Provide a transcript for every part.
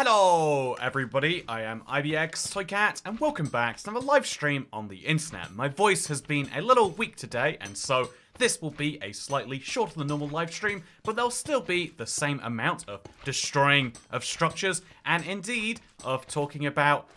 Hello everybody, I am ibxtoycat and welcome back to another live stream on the internet. My voice has been a little weak today and so this will be a slightly shorter than normal live stream, but there'll still be the same amount of destroying of structures and indeed of talking about,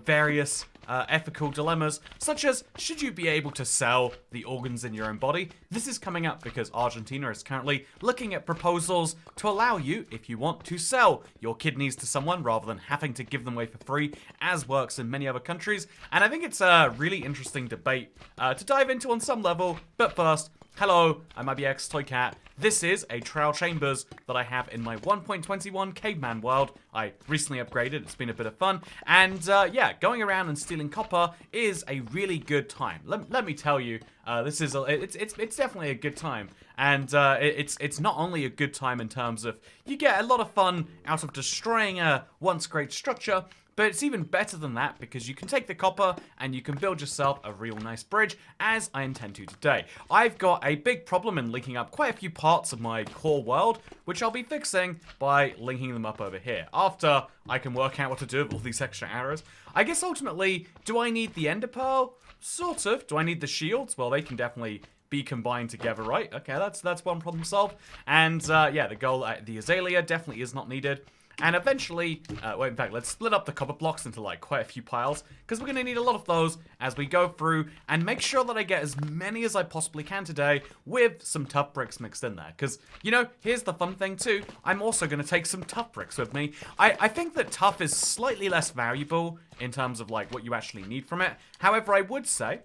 various ethical dilemmas, such as should you be able to sell the organs in your own body? This is coming up because Argentina is currently looking at proposals to allow you, if you want, to sell your kidneys to someone rather than having to give them away for free, as works in many other countries. And I think it's a really interesting debate to dive into on some level. But first, hello, I'm ibxtoycat. This is a trial chambers that I have in my 1.21 caveman world. I recently upgraded, it's been a bit of fun. And yeah, going around and stealing copper is a really good time. Let me tell you, this is it's definitely a good time. And it's not only a good time in terms of you get a lot of fun out of destroying a once great structure, but it's even better than that because you can take the copper and you can build yourself a real nice bridge, as I intend to today. I've got a big problem in linking up quite a few parts of my core world, which I'll be fixing by linking them up over here. After I can work out what to do with all these extra arrows. I guess ultimately, do I need the ender pearl? Sort of. Do I need the shields? Well, they can definitely be combined together, right? Okay, that's one problem solved. And yeah, the azalea definitely is not needed. And eventually, in fact, let's split up the copper blocks into like quite a few piles, because we're going to need a lot of those as we go through and make sure that I get as many as I possibly can today with some tough bricks mixed in there. Because, you know, here's the fun thing too, I'm also going to take some tough bricks with me. I think that tough is slightly less valuable in terms of like what you actually need from it. However, I would say,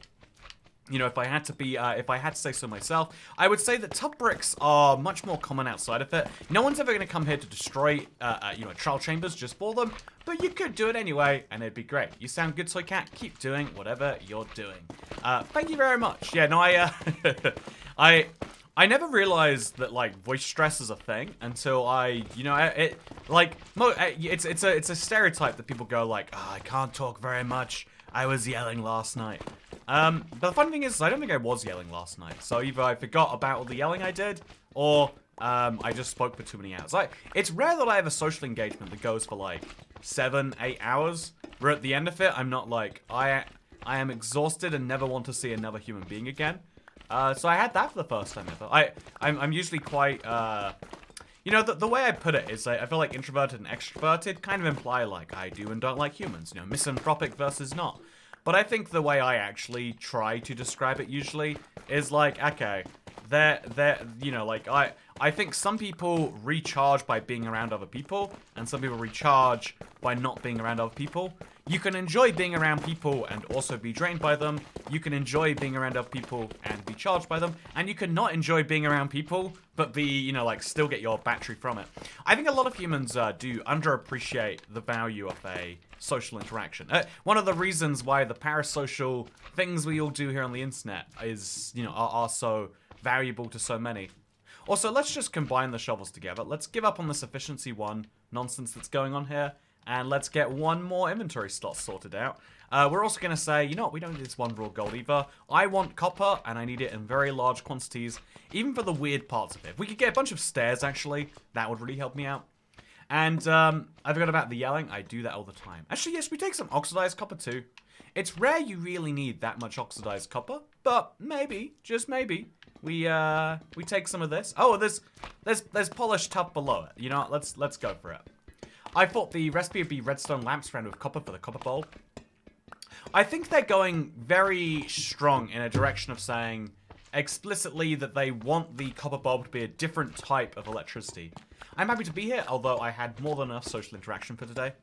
you know, if I had to say so myself, I would say that tough bricks are much more common outside of it. No one's ever going to come here to destroy, trial chambers just for them, but you could do it anyway, and it'd be great. You sound good, Toycat. Keep doing whatever you're doing. Thank you very much. Yeah, no, I never realized that like voice stress is a thing until it's a stereotype that people go like, oh, I can't talk very much. I was yelling last night. But the fun thing is, I don't think I was yelling last night. So either I forgot about all the yelling I did, or I just spoke for too many hours. It's rare that I have a social engagement that goes for like 7-8 hours, where at the end of it, I'm not like, I am exhausted and never want to see another human being again. So I had that for the first time ever. I'm usually quite, the way I put it is I feel like introverted and extroverted kind of imply like I do and don't like humans, you know, misanthropic versus not. But I think the way I actually try to describe it usually is like, okay, I think some people recharge by being around other people, and some people recharge by not being around other people. You can enjoy being around people and also be drained by them. You can enjoy being around other people and be charged by them. And you can not enjoy being around people, but be, still get your battery from it. I think a lot of humans do underappreciate the value of a social interaction. One of the reasons why the parasocial things we all do here on the internet is, are so valuable to so many. Also, let's just combine the shovels together. Let's give up on this efficiency one nonsense that's going on here. And let's get one more inventory slot sorted out. We're also going to say, you know what, we don't need this one raw gold either. I want copper, and I need it in very large quantities, even for the weird parts of it. If we could get a bunch of stairs, actually, that would really help me out. And I forgot about the yelling. I do that all the time. Actually, yes, we take some oxidized copper too. It's rare you really need that much oxidized copper, but maybe, just maybe, we take some of this. Oh, there's polished tough below it. You know what, let's go for it. I thought the recipe would be redstone lamps surrounded with copper for the copper bulb. I think they're going very strong in a direction of saying explicitly that they want the copper bulb to be a different type of electricity. I'm happy to be here, although I had more than enough social interaction for today.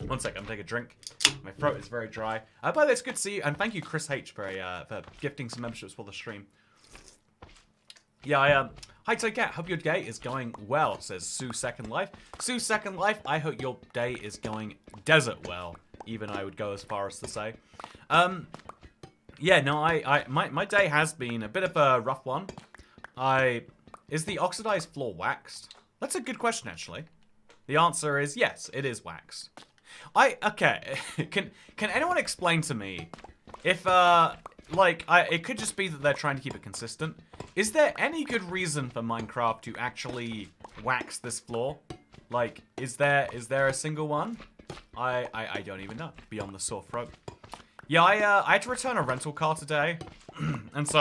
One sec, I'm gonna take a drink. My throat is very dry. By the way, it's good to see you, and thank you, Chris H, for gifting some memberships for the stream. Yeah, hi Toycat, hope your day is going well, says Sue Second Life. Sue Second Life, I hope your day is going desert well, even I would go as far as to say. Yeah, no, my day has been a bit of a rough one. Is the oxidized floor waxed? That's a good question, actually. The answer is yes, it is waxed. Okay, can anyone explain to me if, it could just be that they're trying to keep it consistent. Is there any good reason for Minecraft to actually wax this floor? Like, is there a single one? I don't even know. Beyond the sore throat. Yeah, I had to return a rental car today. And so,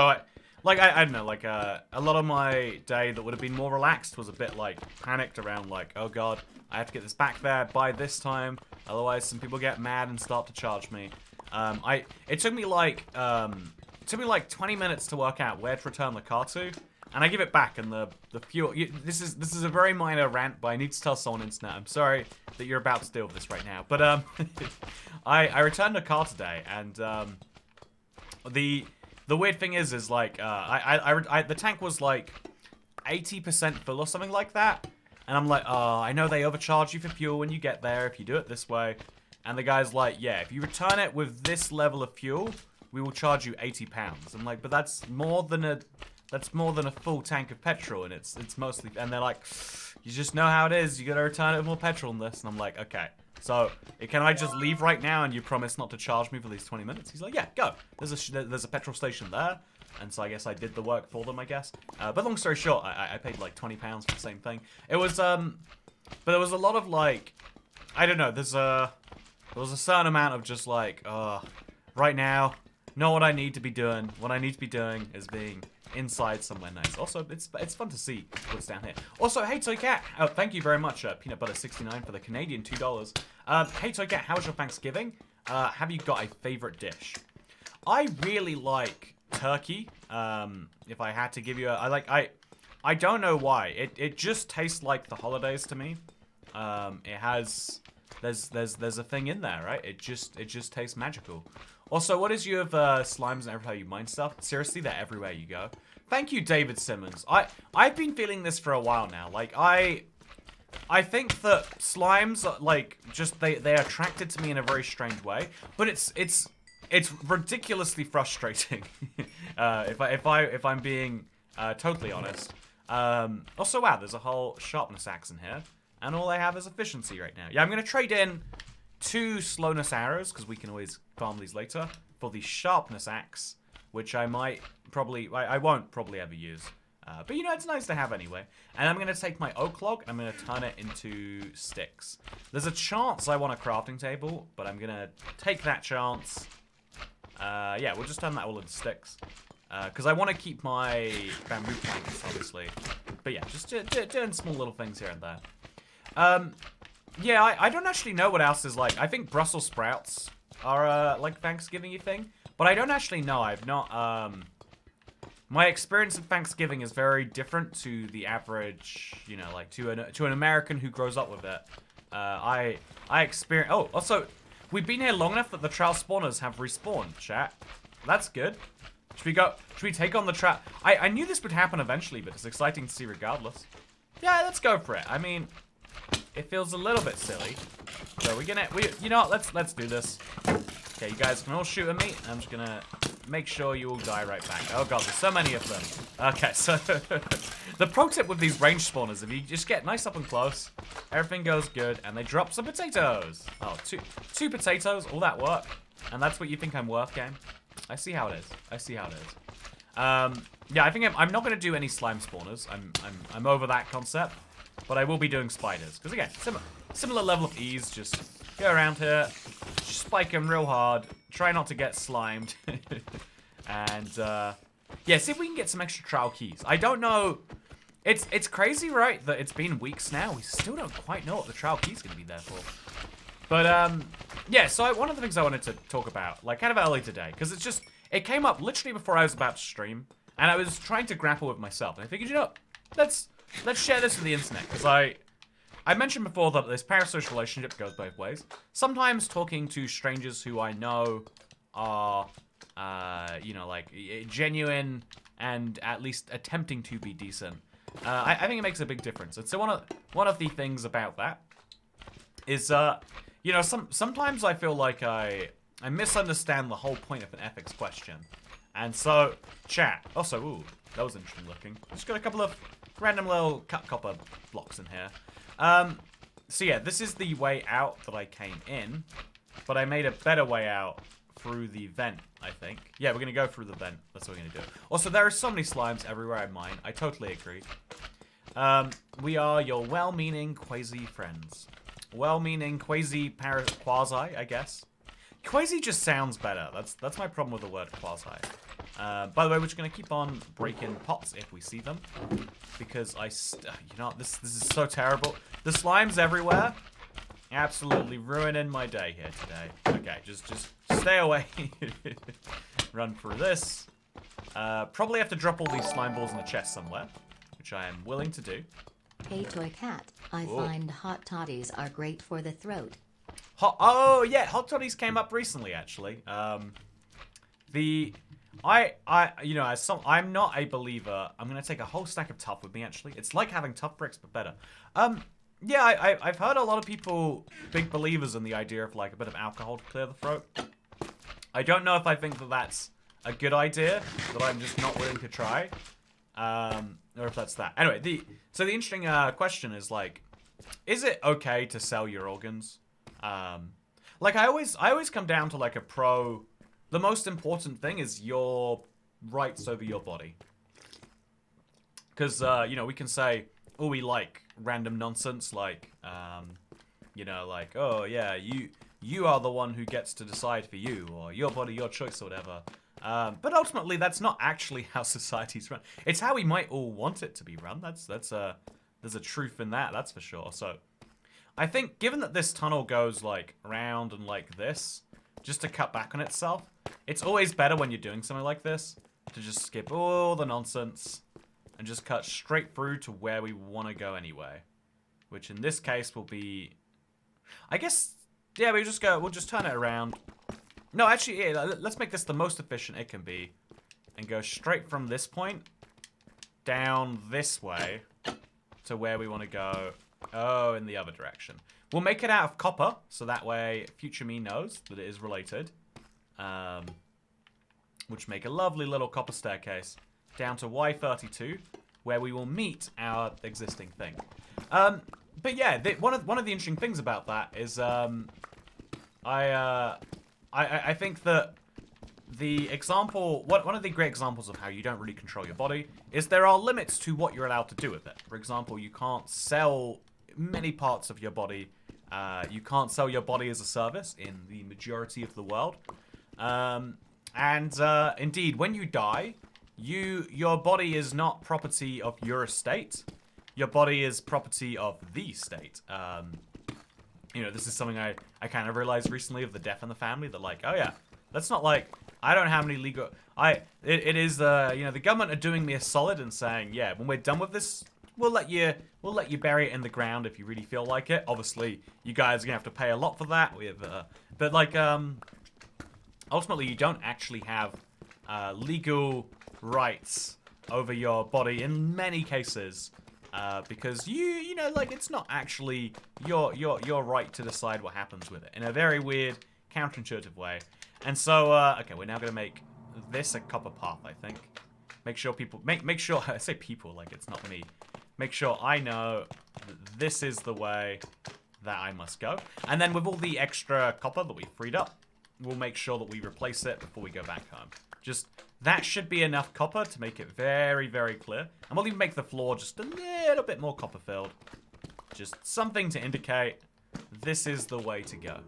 I don't know, like, a lot of my day that would have been more relaxed was a bit, like, panicked around, like, oh god, I have to get this back there by this time, otherwise some people get mad and start to charge me. It took me, like, 20 minutes to work out where to return the car to, and I give it back, and the fuel, this is a very minor rant, but I need to tell someone on internet, I'm sorry that you're about to deal with this right now, but, I returned a car today, and, the weird thing is like, the tank was like 80% full or something like that. And I'm like, oh, I know they overcharge you for fuel when you get there if you do it this way. And the guy's like, yeah, if you return it with this level of fuel, we will charge you £80. I'm like, but that's more than a full tank of petrol, and it's mostly, and they're like, you just know how it is, you gotta return it with more petrol than this. And I'm like, okay. So, can I just leave right now and you promise not to charge me for these 20 minutes? He's like, yeah, go. There's a petrol station there. And so I guess I did the work for them, I guess. But long story short, I paid like £20 for the same thing. It was, but there was a lot of like, I don't know, there was a certain amount of just like, right now, know what I need to be doing. What I need to be doing is being inside somewhere nice. Also, it's fun to see what's down here. Also, hey Toycat, thank you very much, Peanut Butter 69 for the Canadian $2. Hey Toycat, how was your Thanksgiving? Have you got a favorite dish? I really like turkey. If I had to give you I don't know why. It just tastes like the holidays to me. It has, there's a thing in there, right? It just tastes magical. Also, what is you have slimes and everywhere you mine stuff? Seriously, they're everywhere you go. Thank you, David Simmons. I've been feeling this for a while now. Like, I think that slimes, like, just, they attracted to me in a very strange way. But it's ridiculously frustrating. if I'm being totally honest. Also, wow, there's a whole sharpness axe in here. And all I have is efficiency right now. Yeah, I'm going to trade in 2 slowness arrows, because we can always farm these later, for the sharpness axe, which I won't probably ever use. But you know, it's nice to have anyway. And I'm going to take my oak log, and I'm going to turn it into sticks. There's a chance I want a crafting table, but I'm going to take that chance. Yeah, we'll just turn that all into sticks. Because I want to keep my bamboo planks, obviously. But yeah, just doing small little things here and there. Yeah, I don't actually know what else is like. I think Brussels sprouts are, like, Thanksgiving-y thing. But I don't actually know. I've not, my experience of Thanksgiving is very different to the average, you know, like, to an American who grows up with it. I experience... Oh, also, we've been here long enough that the trout spawners have respawned, chat. That's good. Should we take on the trout? I knew this would happen eventually, but it's exciting to see regardless. Yeah, let's go for it. I mean... It feels a little bit silly. So you know what, let's do this. Okay, you guys can all shoot at me. I'm just gonna make sure you all die right back. Oh god, there's so many of them. Okay, so the pro tip with these range spawners, if you just get nice up and close, everything goes good, and they drop some potatoes. Oh, two potatoes, all that work. And that's what you think I'm worth, game? I see how it is. I see how it is. Yeah, I think I'm not gonna do any slime spawners. I'm over that concept. But I will be doing spiders. Because again, similar level of ease. Just go around here, spike them real hard, try not to get slimed. And, yeah, see if we can get some extra trial keys. I don't know. It's crazy, right, that it's been weeks now. We still don't quite know what the trial key's going to be there for. But, yeah, so one of the things I wanted to talk about, like, kind of early today, because it came up literally before I was about to stream, and I was trying to grapple with myself. And I figured, you know, let's share this with the internet, because I mentioned before that this parasocial relationship goes both ways. Sometimes talking to strangers who I know are, you know, like, genuine and at least attempting to be decent. I think it makes a big difference. And so one of the things about that is, you know, sometimes I feel like I misunderstand the whole point of an ethics question. And so, chat. Also, ooh, that was interesting looking. Just got a couple of random little cut copper blocks in here. So yeah, this is the way out that I came in, but I made a better way out through the vent, I think. Yeah, we're gonna go through the vent. That's what we're gonna do. Also, there are so many slimes everywhere I mine. I totally agree. We are your well-meaning quasi friends. Well-meaning quasi quasi, I guess. Quasi just sounds better. That's my problem with the word quasi. By the way, we're just gonna keep on breaking pots if we see them, because you know, this is so terrible. The slime's everywhere. Absolutely ruining my day here today. Okay, just stay away. Run through this. Probably have to drop all these slime balls in the chest somewhere, which I am willing to do. Hey Toy Cat, I find hot toddies are great for the throat. Oh yeah, hot toddies came up recently actually. You know, I'm not a believer. I'm gonna take a whole stack of tough with me actually. It's like having tough bricks but better. Yeah, I've heard a lot of people big believers in the idea of like a bit of alcohol to clear the throat. I don't know if I think that that's a good idea, that I'm just not willing to try. Or if that's that. Anyway, so the interesting question is like, is it okay to sell your organs? Like I always come down to like a pro. The most important thing is your rights over your body. Because you know, we can say, oh, we like random nonsense like, you know, like, oh yeah, you are the one who gets to decide for you, or your body, your choice, or whatever. But ultimately, that's not actually how society's run. It's how we might all want it to be run. There's a truth in that, that's for sure. So, I think given that this tunnel goes like around and like this, just to cut back on itself, it's always better when you're doing something like this to just skip all the nonsense and just cut straight through to where we want to go anyway. Which in this case will be, I guess, yeah, we'll just turn it around. No, actually, yeah, let's make this the most efficient it can be. And go straight from this point down this way to where we want to go. Oh, in the other direction. We'll make it out of copper, so that way future me knows that it is related. Which make a lovely little copper staircase down to Y32, where we will meet our existing thing. But yeah, one of the interesting things about that is I think that the example, one of the great examples of how you don't really control your body is there are limits to what you're allowed to do with it. For example, you can't sell many parts of your body. You can't sell your body as a service in the majority of the world. Indeed, when you die, your body is not property of your estate. Your body is property of the state. You know, this is something I kind of realized recently of the death in the family, that like, oh yeah, that's not like, I don't have any legal, it is, you know, the government are doing me a solid and saying, yeah, when we're done with this, we'll let you bury it in the ground if you really feel like it. Obviously, you guys are gonna have to pay a lot for that. But like, ultimately, you don't actually have legal rights over your body in many cases, because you know, like, it's not actually your right to decide what happens with it in a very weird, counterintuitive way. And so, okay, we're now gonna make this a copper path, I think. Make sure people, make sure, I say people like it's not me. Make sure I know that this is the way that I must go. And then with all the extra copper that we freed up, we'll make sure that we replace it before we go back home. Just, that should be enough copper to make it very, very clear. And we'll even make the floor just a little bit more copper filled. Just something to indicate this is the way to go.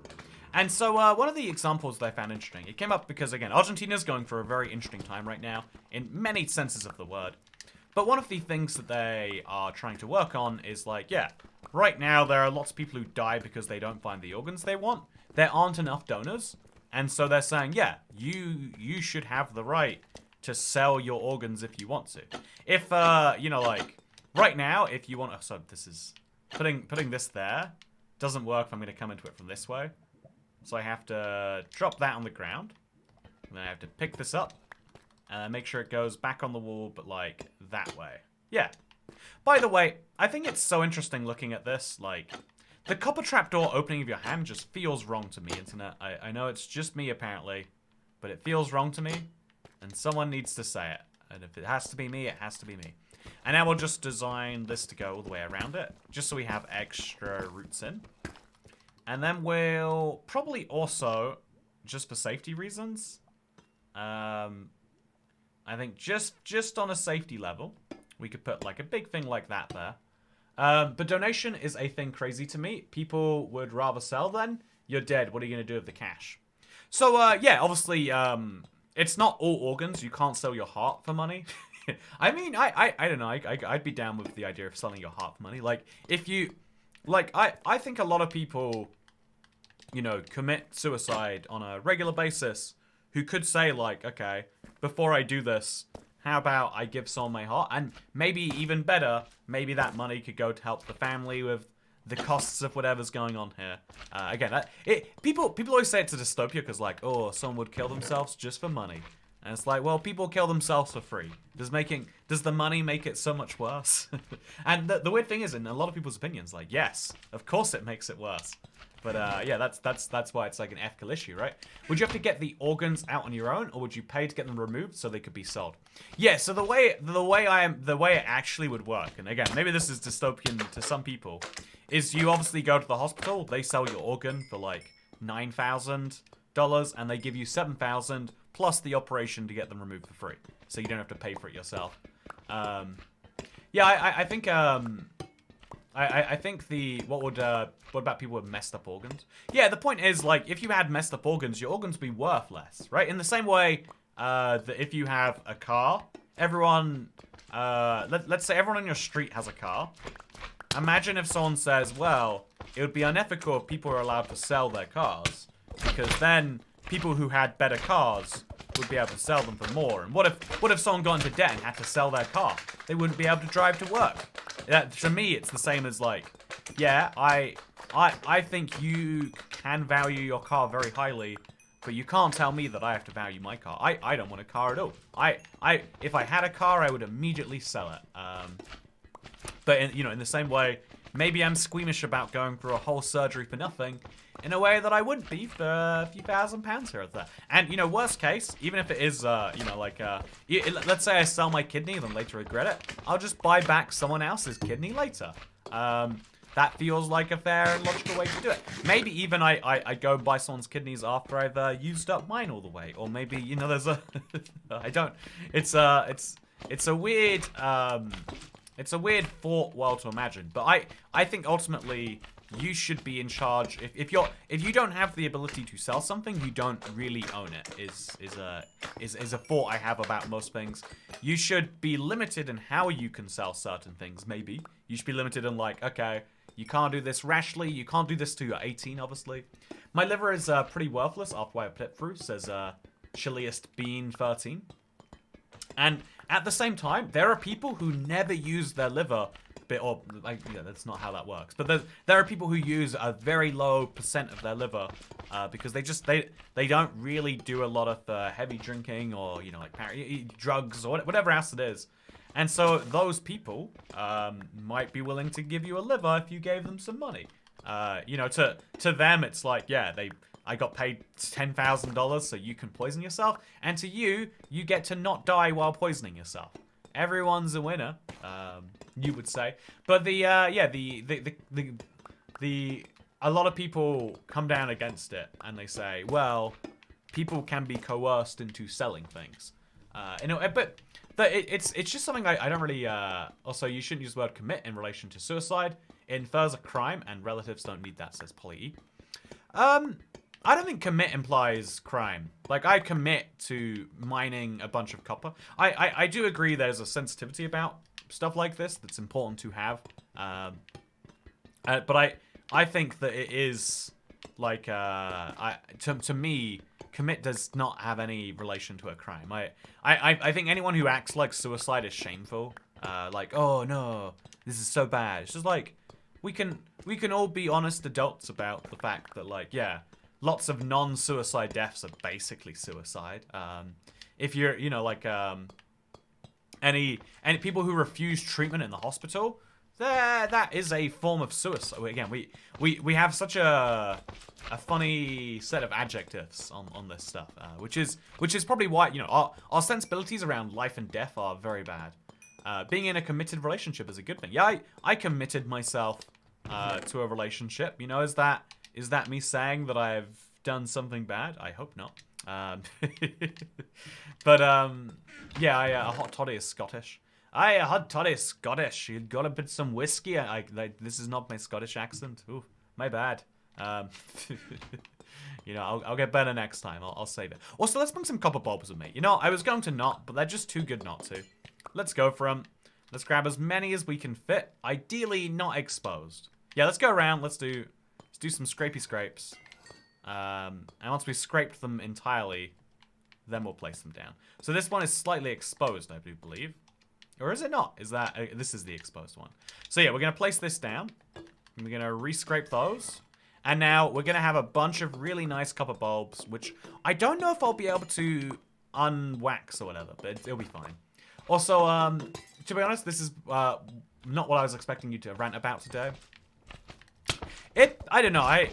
And so one of the examples that I found interesting, it came up because, again, Argentina's going through a very interesting time right now in many senses of the word. But one of the things that they are trying to work on is like, yeah, right now there are lots of people who die because they don't find the organs they want. There aren't enough donors. And so they're saying, yeah, you should have the right to sell your organs if you want to. If, you know, like, right now, if you want to, so this is, putting this there doesn't work if I'm going to come into it from this way. So I have to drop that on the ground. And then I have to pick this up. And make sure it goes back on the wall, but like that way. Yeah. By the way, I think it's so interesting looking at this. Like, the copper trapdoor opening of your hand just feels wrong to me, internet. I know it's just me, apparently. But it feels wrong to me. And someone needs to say it. And if it has to be me, it has to be me. And now we'll just design this to go all the way around it. Just so we have extra roots in. And then we'll probably also, just for safety reasons, I think just on a safety level, We could put like a big thing like that there. But donation is a thing crazy to me. People would rather sell then. You're dead. What are you going to do with the cash? So, yeah, obviously, it's not all organs. You can't sell your heart for money. I mean, I don't know. I'd be down with the idea of selling your heart for money. Like, if you... Like, I think a lot of people, you know, commit suicide on a regular basis who could say, like, okay, before I do this, how about I give someone my heart? And maybe even better, maybe that money could go to help the family with the costs of whatever's going on here. Again, people always say it's a dystopia because, like, oh, someone would kill themselves just for money. And it's like, well, people kill themselves for free. Does the money make it so much worse? And the weird thing is, in a lot of people's opinions, like, yes, of course it makes it worse. But yeah, that's why it's like an ethical issue, right? Would you have to get the organs out on your own, or would you pay to get them removed so they could be sold? Yeah. So the way it actually would work, and again, maybe this is dystopian to some people, is you obviously go to the hospital, they sell your organ for like $9,000, and they give you $7,000 plus the operation to get them removed for free, so you don't have to pay for it yourself. Yeah, I think I think what about people with messed up organs? Yeah, the point is, like, if you had messed up organs, your organs would be worth less, right? In the same way that if you have a car, everyone, let's say everyone on your street has a car. Imagine if someone says, well, it would be unethical if people are allowed to sell their cars, because then people who had better cars would be able to sell them for more. And what if someone got into debt and had to sell their car? They wouldn't be able to drive to work. To me, it's the same as, like, yeah, I think you can value your car very highly, but you can't tell me that I have to value my car. I don't want a car at all. If I had a car, I would immediately sell it. But in the same way, maybe I'm squeamish about going through a whole surgery for nothing, in a way that I wouldn't be for a few £1,000s here or there. And, worst case, even if it is, let's say I sell my kidney and then later regret it, I'll just buy back someone else's kidney later. That feels like a fair and logical way to do it. Maybe even I go buy someone's kidneys after I've used up mine all the way. Or maybe, there's a... I don't... It's a weird... It's a weird thought world to imagine. But I think ultimately... You should be in charge. If you don't have the ability to sell something, you don't really own it. Is a thought I have about most things. You should be limited in how you can sell certain things. Maybe you should be limited in, like, okay, you can't do this rashly. You can't do this till you're 18. Obviously, my liver is pretty worthless after I put it through. Says chilliest bean 13. And at the same time, there are people who never use their liver. That's not how that works. But there are people who use a very low % of their liver because they don't really do a lot of heavy drinking or drugs or whatever else it is. And so those people might be willing to give you a liver if you gave them some money. To them it's like, yeah, I got paid $10,000 so you can poison yourself, and to you get to not die while poisoning yourself. Everyone's a winner, you would say. But a lot of people come down against it, and they say, well, people can be coerced into selling things. But it's just something I don't really. Also, you shouldn't use the word commit in relation to suicide. It infers a crime, and relatives don't need that, says Polly E. I don't think commit implies crime. Like, I commit to mining a bunch of copper. I do agree there's a sensitivity about stuff like this that's important to have. But I think that it is, like, to me, commit does not have any relation to a crime. I think anyone who acts like suicide is shameful. Like, oh no, this is so bad. It's just like, we can all be honest adults about the fact that, like, yeah, lots of non-suicide deaths are basically suicide. If you're, any people who refuse treatment in the hospital, that is a form of suicide. Again, we have such a funny set of adjectives on this stuff, which is probably why our sensibilities around life and death are very bad. Being in a committed relationship is a good thing. Yeah, I committed myself to a relationship. Is that me saying that I've done something bad? I hope not. But yeah, a hot toddy is Scottish. I hot toddy Scottish. You got to put some whiskey. This is not my Scottish accent. Ooh, my bad. You know, I'll get better next time. I'll save it. Also, let's bring some copper bulbs with me. You know, I was going to not, but they're just too good not to. Let's go for them. Let's grab as many as we can fit. Ideally, not exposed. Yeah, let's go around. Let's do some scrapey scrapes. And once we scraped them entirely, then we'll place them down. So this one is slightly exposed, I do believe. Or is it not? Is that... this is the exposed one. So yeah, we're going to place this down. And we're going to re-scrape those. And now we're going to have a bunch of really nice copper bulbs, which I don't know if I'll be able to unwax or whatever, but it'll be fine. Also, to be honest, this is not what I was expecting you to rant about today. I don't know,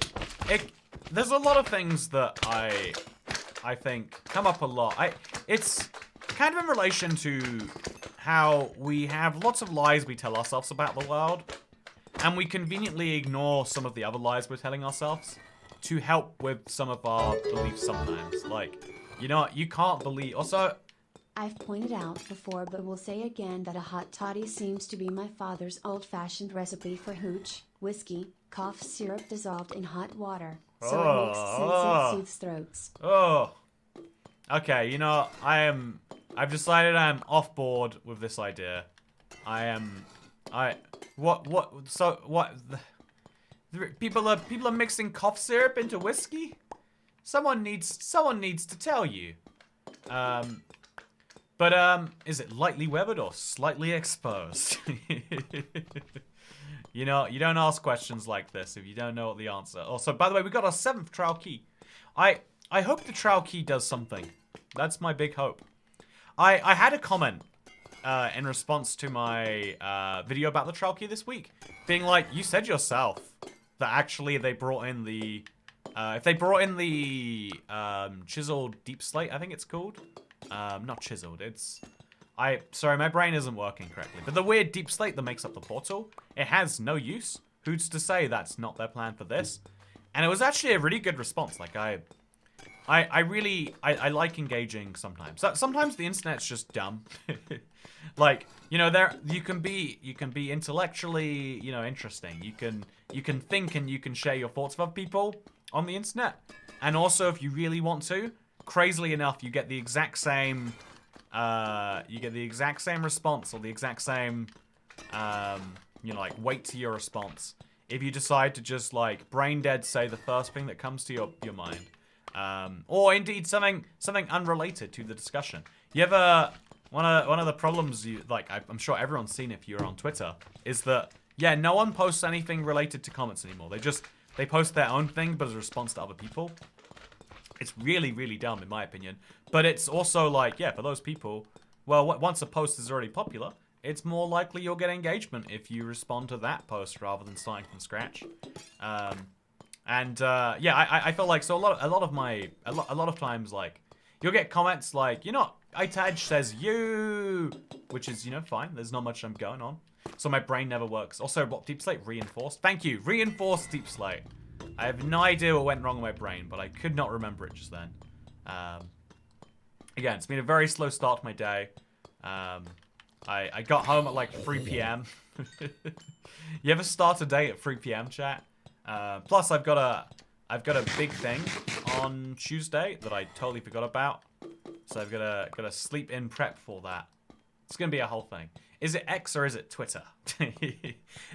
there's a lot of things that I think come up a lot. It's kind of in relation to how we have lots of lies we tell ourselves about the world. And we conveniently ignore some of the other lies we're telling ourselves to help with some of our beliefs sometimes. Like, you know, you can't believe... Also... I've pointed out before but will say again that a hot toddy seems to be my father's old-fashioned recipe for hooch, whiskey, cough syrup dissolved in hot water. So it makes sense and soothes throats. Oh. Okay, you know, I've decided I'm off board with this idea. People are mixing cough syrup into whiskey? Someone needs to tell you. Is it lightly weathered or slightly exposed? You know, you don't ask questions like this if you don't know what the answer. Also, by the way, we got our 7th trial key. I hope the trial key does something. That's my big hope. I had a comment in response to my video about the trial key this week, being like, you said yourself that actually they brought in the if they brought in the chiseled deep slate, I think it's called. Not chiseled, it's... Sorry, my brain isn't working correctly. But the weird deep slate that makes up the portal, it has no use. Who's to say that's not their plan for this? And it was actually a really good response. Like, I like engaging sometimes. Sometimes the internet's just dumb. Like, you know, you can be intellectually, you know, interesting. You can think and you can share your thoughts with other people on the internet. And also, if you really want to, crazily enough, you get the exact same response or the exact same you know, like weight to your response if you decide to just like brain dead say the first thing that comes to your mind, or indeed something unrelated to the discussion. You ever one of the problems I'm sure everyone's seen if you're on Twitter is that yeah, no one posts anything related to comments anymore. They post their own thing but as a response to other people. It's really, really dumb, in my opinion. But it's also like, yeah, for those people, well, once a post is already popular, it's more likely you'll get engagement if you respond to that post rather than starting from scratch. Yeah, I feel like so a lot of times like you'll get comments like, you know, Itaj says you, which is, you know, fine. There's not much I'm going on, so my brain never works. Also, what deep slate reinforced? Thank you, reinforced deep slate. I have no idea what went wrong with my brain, but I could not remember it just then. Again, it's been a very slow start to my day. I got home at like 3 p.m. You ever start a day at 3 p.m. chat? Plus, I've got a big thing on Tuesday that I totally forgot about. So I've got to sleep in prep for that. It's gonna be a whole thing. Is it X or is it Twitter?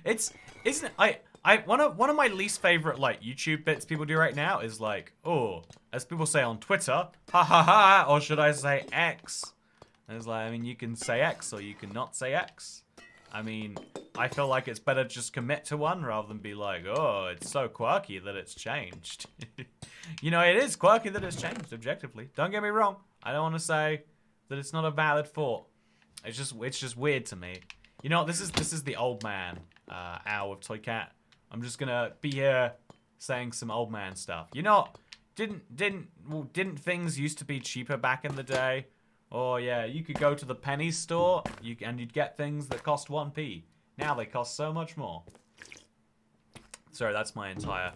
Isn't it? One of my least favorite like YouTube bits people do right now is like, oh, as people say on Twitter, ha ha ha, or should I say X? And it's like, I mean, you can say X or you can not say X. I mean, I feel like it's better to just commit to one rather than be like, oh, it's so quirky that it's changed. You know, it is quirky that it's changed objectively. Don't get me wrong. I don't want to say that it's not a valid thought. It's just weird to me. You know, this is the old man owl with Toycat. I'm just gonna be here saying some old man stuff. You know, didn't things used to be cheaper back in the day? Oh yeah, you could go to the penny store and you'd get things that cost 1p. Now they cost so much more. Sorry, that's my entire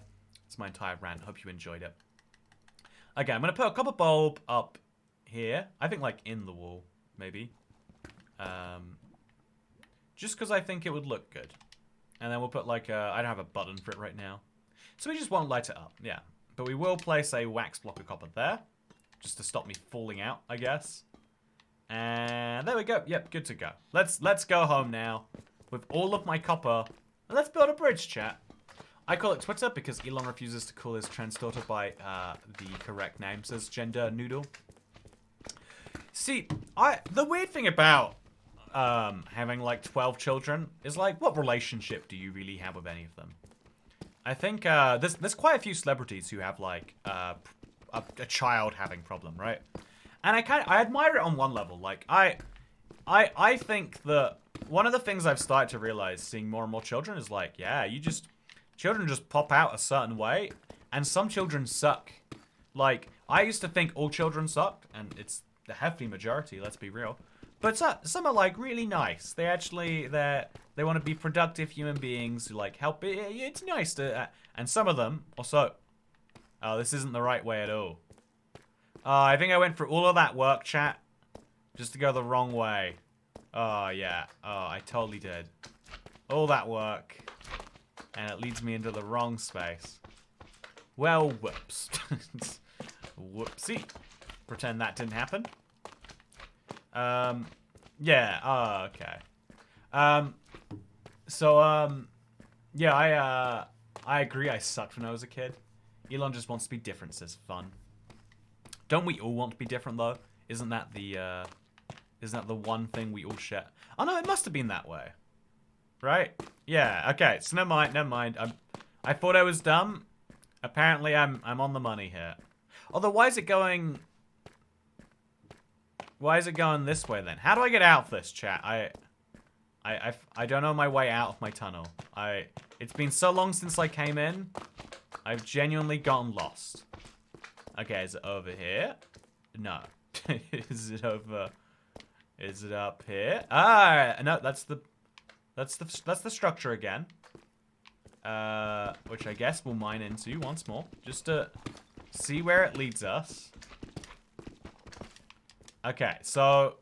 rant. Hope you enjoyed it. Okay, I'm gonna put a copper bulb up here. I think like in the wall, maybe. just because I think it would look good. And then we'll put like a, I don't have a button for it right now. So we just won't light it up, yeah. But we will place a wax block of copper there, just to stop me falling out, I guess. And there we go. Yep, good to go. Let's go home now with all of my copper. And let's build a bridge, chat. I call it Twitter because Elon refuses to call his trans daughter by the correct name, says Gender Noodle. See, the weird thing about having like 12 children is like, what relationship do you really have with any of them? I think there's quite a few celebrities who have like a child having problem, right? And I admire it on one level. Like I think that one of the things I've started to realize seeing more and more children is like, yeah, children just pop out a certain way, and some children suck. Like I used to think all children sucked, and it's the hefty majority, let's be real. But some are like really nice. They want to be productive human beings who like help. It's nice to, and some of them also. Oh, this isn't the right way at all. I think I went through all of that work, chat, just to go the wrong way. Oh yeah. Oh, I totally did. All that work, and it leads me into the wrong space. Well, whoops. Whoopsie. Pretend that didn't happen. Yeah, oh, okay. Yeah, I agree, I sucked when I was a kid. Elon just wants to be different, says fun. Don't we all want to be different, though? Isn't that the one thing we all share? Oh, no, it must have been that way. Right? Yeah, okay, so never mind. I thought I was dumb. Apparently, I'm on the money here. Although, why is it going... Why is it going this way then? How do I get out of this, chat? I don't know my way out of my tunnel. It's been so long since I came in. I've genuinely gotten lost. Okay, is it over here? No. Is it over? Is it up here? Ah, no, that's the structure again. Which I guess we'll mine into once more, just to see where it leads us. Okay, so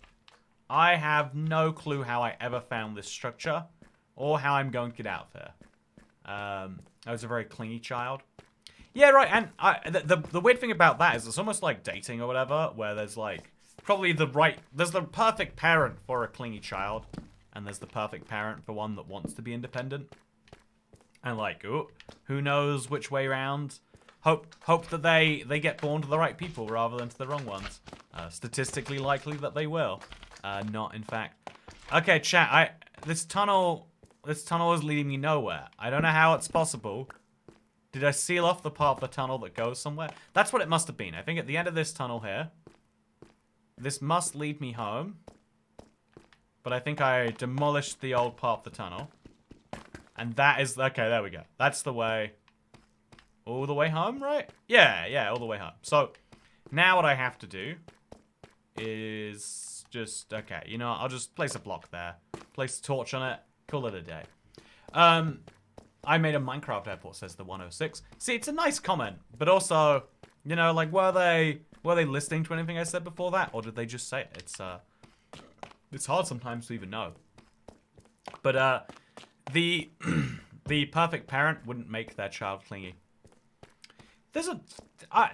I have no clue how I ever found this structure or how I'm going to get out of here. I was a very clingy child. Yeah, right, and the weird thing about that is it's almost like dating or whatever, where there's like probably there's the perfect parent for a clingy child, and there's the perfect parent for one that wants to be independent. And like, ooh, who knows which way round? Hope that they get born to the right people rather than to the wrong ones. Statistically likely that they will. Not in fact. Okay, chat. This tunnel is leading me nowhere. I don't know how it's possible. Did I seal off the part of the tunnel that goes somewhere? That's what it must have been. I think at the end of this tunnel here, this must lead me home. But I think I demolished the old part of the tunnel. And that is... Okay, there we go. That's the way... All the way home, right? Yeah, all the way home. So, now what I have to do is just... Okay, you know, I'll just place a block there. Place a torch on it. Call it a day. I made a Minecraft airport, says the 106. See, it's a nice comment. But also, you know, like, were they listening to anything I said before that? Or did they just say it? It's hard sometimes to even know. But, the perfect parent wouldn't make their child clingy. There's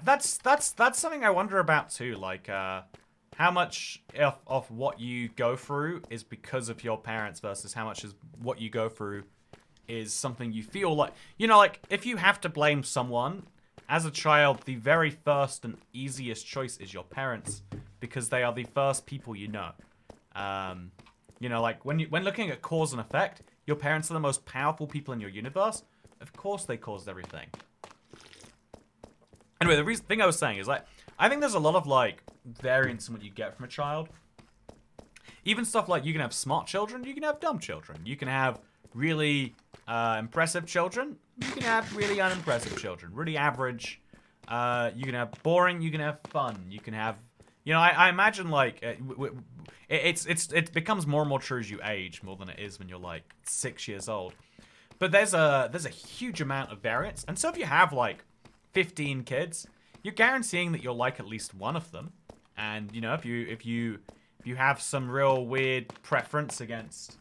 that's something I wonder about too. Like, how much of what you go through is because of your parents versus how much is what you go through is something you feel like. You know, like if you have to blame someone as a child, the very first and easiest choice is your parents because they are the first people you know. You know, like when looking at cause and effect, your parents are the most powerful people in your universe. Of course, they caused everything. Anyway, the thing I was saying is, like, I think there's a lot of, like, variance in what you get from a child. Even stuff like you can have smart children, you can have dumb children. You can have really impressive children. You can have really unimpressive children. Really average. You can have boring, you can have fun. You can have... You know, I imagine, like, it becomes more and more true as you age, more than it is when you're, like, 6 years old. But there's a huge amount of variance. And so if you have, like, 15 kids, you're guaranteeing that you'll like at least one of them. And, you know, if you have some real weird preference against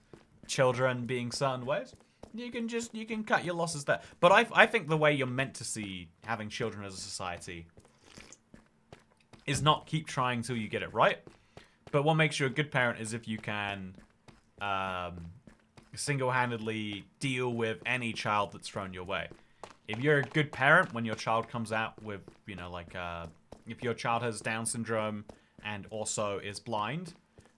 children being certain ways, you can cut your losses there. But I think the way you're meant to see having children as a society is not keep trying till you get it right. But what makes you a good parent is if you can single-handedly deal with any child that's thrown your way. If you're a good parent when your child comes out with, you know, like, if your child has Down syndrome and also is blind,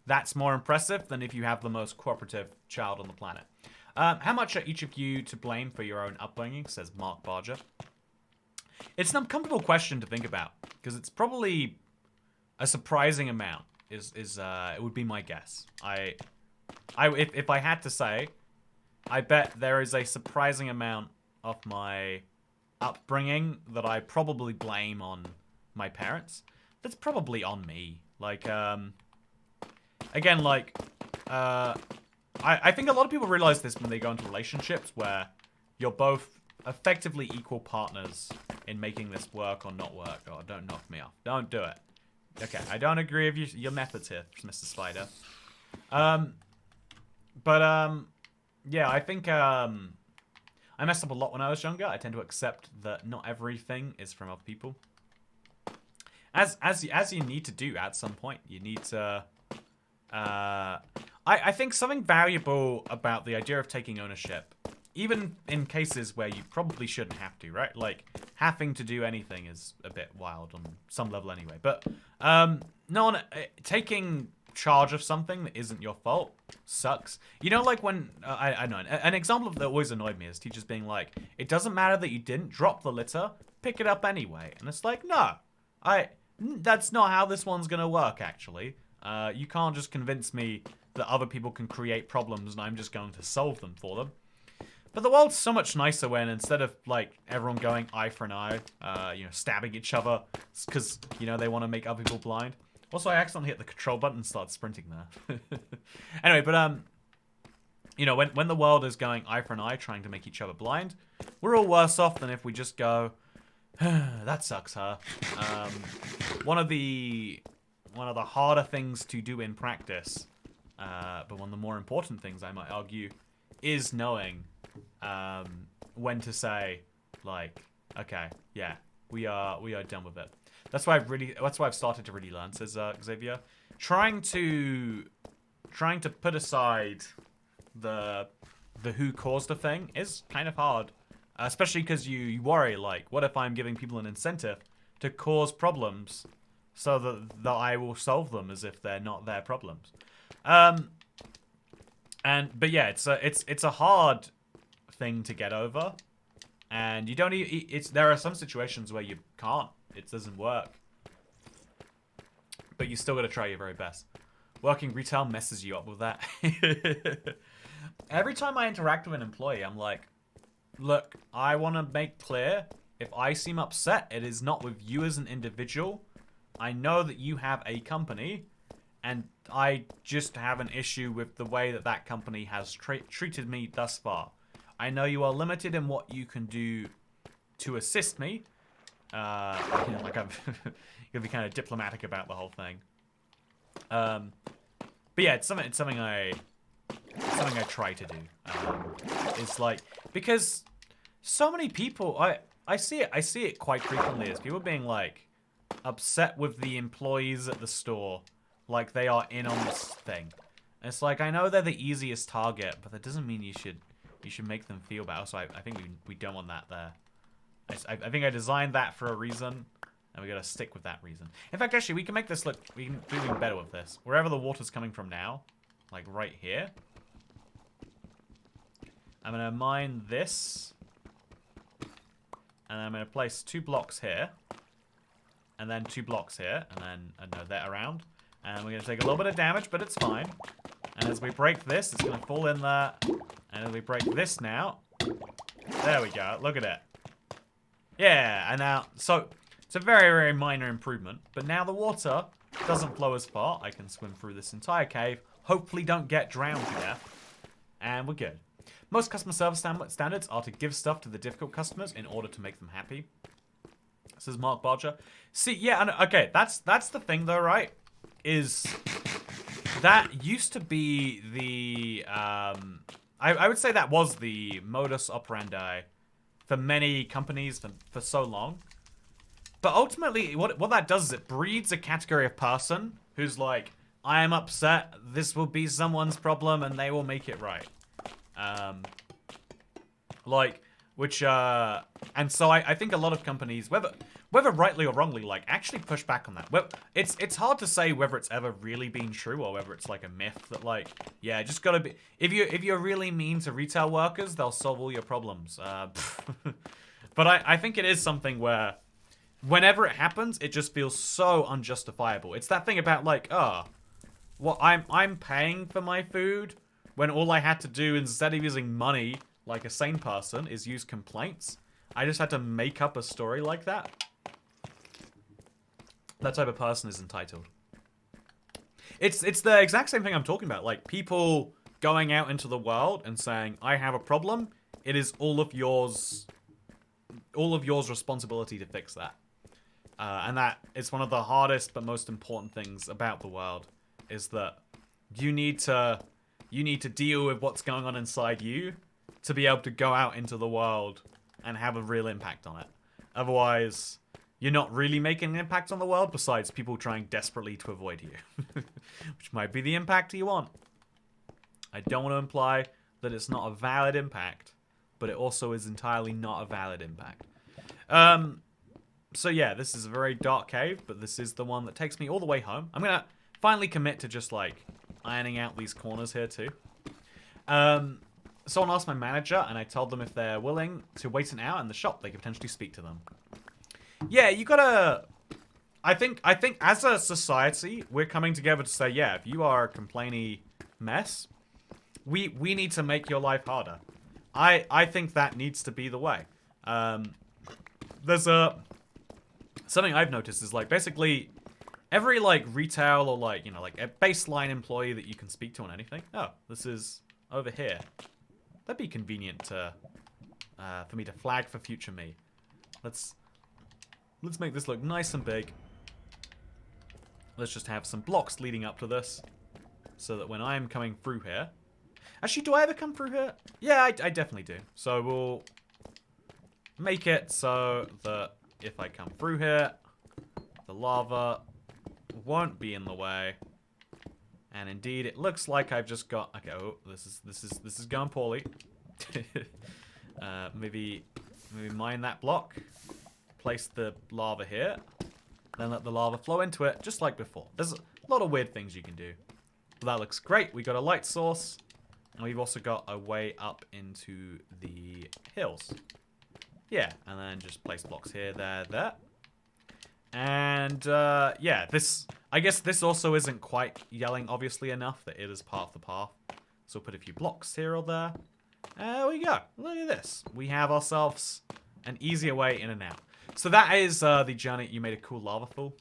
that's more impressive than if you have the most cooperative child on the planet. How much are each of you to blame for your own upbringing, says Mark Barger. It's an uncomfortable question to think about, because it's probably a surprising amount, it would be my guess. If I had to say, I bet there is a surprising amount of my upbringing that I probably blame on my parents. That's probably on me. Like, again, like, I think a lot of people realize this when they go into relationships where you're both effectively equal partners in making this work or not work. Oh, don't knock me off. Don't do it. Okay, I don't agree with your methods here, Mr. Spider. Yeah, I think, I messed up a lot when I was younger. I tend to accept that not everything is from other people. As you need to do at some point. You need to, I think something valuable about the idea of taking ownership, even in cases where you probably shouldn't have to, right? Like, having to do anything is a bit wild on some level anyway. But, taking charge of something that isn't your fault sucks. You know, like when, I know, an example of that always annoyed me is teachers being like, it doesn't matter that you didn't drop the litter, pick it up anyway. And it's like, no, that's not how this one's gonna work, actually. You can't just convince me that other people can create problems and I'm just going to solve them for them. But the world's so much nicer when instead of, like, everyone going eye for an eye, you know, stabbing each other because, you know, they want to make other people blind. Also, I accidentally hit the control button and started sprinting there. Anyway, but, you know, when the world is going eye for an eye, trying to make each other blind, we're all worse off than if we just go, that sucks, huh? One of the harder things to do in practice, but one of the more important things, I might argue, is knowing when to say, like, okay, yeah, we are done with it. That's why I've started to really learn, says Xavier. Trying to put aside the who caused the thing is kind of hard, especially because you worry, like, what if I'm giving people an incentive to cause problems so that I will solve them as if they're not their problems. But yeah, it's a hard thing to get over, and you don't. There are some situations where you can't. It doesn't work, but you still got to try your very best. Working retail messes you up with that. Every time I interact with an employee, I'm like, look, I want to make clear, if I seem upset, it is not with you as an individual. I know that you have a company, and I just have an issue with the way that company has treated me thus far. I know you are limited in what you can do to assist me. You know, like I'm gonna be kind of diplomatic about the whole thing. But yeah, it's something I try to do. It's like, because so many people, I see it quite frequently as people being like upset with the employees at the store, like they are in on this thing. And it's like, I know they're the easiest target, but that doesn't mean you should make them feel bad. So I think we don't want that there. I think I designed that for a reason, and we gotta stick with that reason. In fact, actually, we can make this look, we can do even better with this. Wherever the water's coming from now, like right here, I'm gonna mine this, and I'm gonna place 2 blocks here, and then 2 blocks here, and then that around, and we're gonna take a little bit of damage, but it's fine. And as we break this, it's gonna fall in there, and as we break this now, there we go. Look at it. Yeah, and now, so it's a very, very minor improvement, but now the water doesn't flow as far. I can swim through this entire cave, hopefully don't get drowned to death, and we're good. Most customer service standards are to give stuff to the difficult customers in order to make them happy, says Mark Barger. See, yeah, okay, that's the thing though, right? Is that used to be the, I would say that was the modus operandi for many companies for so long. But ultimately, what that does is it breeds a category of person who's like, I am upset, this will be someone's problem, and they will make it right. And so I think a lot of companies, whether rightly or wrongly, like, actually push back on that. Well, it's hard to say whether it's ever really been true or whether it's like a myth that, like, yeah, just gotta be, if you're really mean to retail workers, they'll solve all your problems. But I think it is something where whenever it happens, it just feels so unjustifiable. It's that thing about, like, well, I'm paying for my food when all I had to do instead of using money like a sane person is use complaints. I just had to make up a story like that. That type of person is entitled. It's the exact same thing I'm talking about. Like, people going out into the world and saying, I have a problem. It is all of yours responsibility to fix that. And that is one of the hardest but most important things about the world, is that you need to deal with what's going on inside you to be able to go out into the world and have a real impact on it. Otherwise, you're not really making an impact on the world besides people trying desperately to avoid you. Which might be the impact you want. I don't want to imply that it's not a valid impact, but it also is entirely not a valid impact. So yeah, this is a very dark cave, but this is the one that takes me all the way home. I'm gonna finally commit to just, like, ironing out these corners here too. Someone asked my manager, and I told them if they're willing to wait an hour in the shop, they could potentially speak to them. Yeah, you gotta... I think as a society, we're coming together to say, yeah, if you are a complainy mess, we need to make your life harder. I think that needs to be the way. There's something I've noticed is, like, basically every, like, retail or, like, you know, like a baseline employee that you can speak to on anything. Oh, this is over here. That'd be convenient to for me to flag for future me. Let's make this look nice and big. Let's just have some blocks leading up to this, so that when I'm coming through here... Actually, do I ever come through here? Yeah, I definitely do. So we'll make it so that if I come through here, the lava won't be in the way. And indeed, it looks like I've just got... Okay, oh, this is going poorly. Maybe mine that block. Place the lava here. Then let the lava flow into it, just like before. There's a lot of weird things you can do. But that looks great. We got a light source. And we've also got a way up into the hills. Yeah, and then just place blocks here, there. And, yeah, this... I guess this also isn't quite yelling obviously enough that it is part of the path. So we'll put a few blocks here or there. There we go. Look at this. We have ourselves an easier way in and out. So that is the journey. You made a cool lava pool.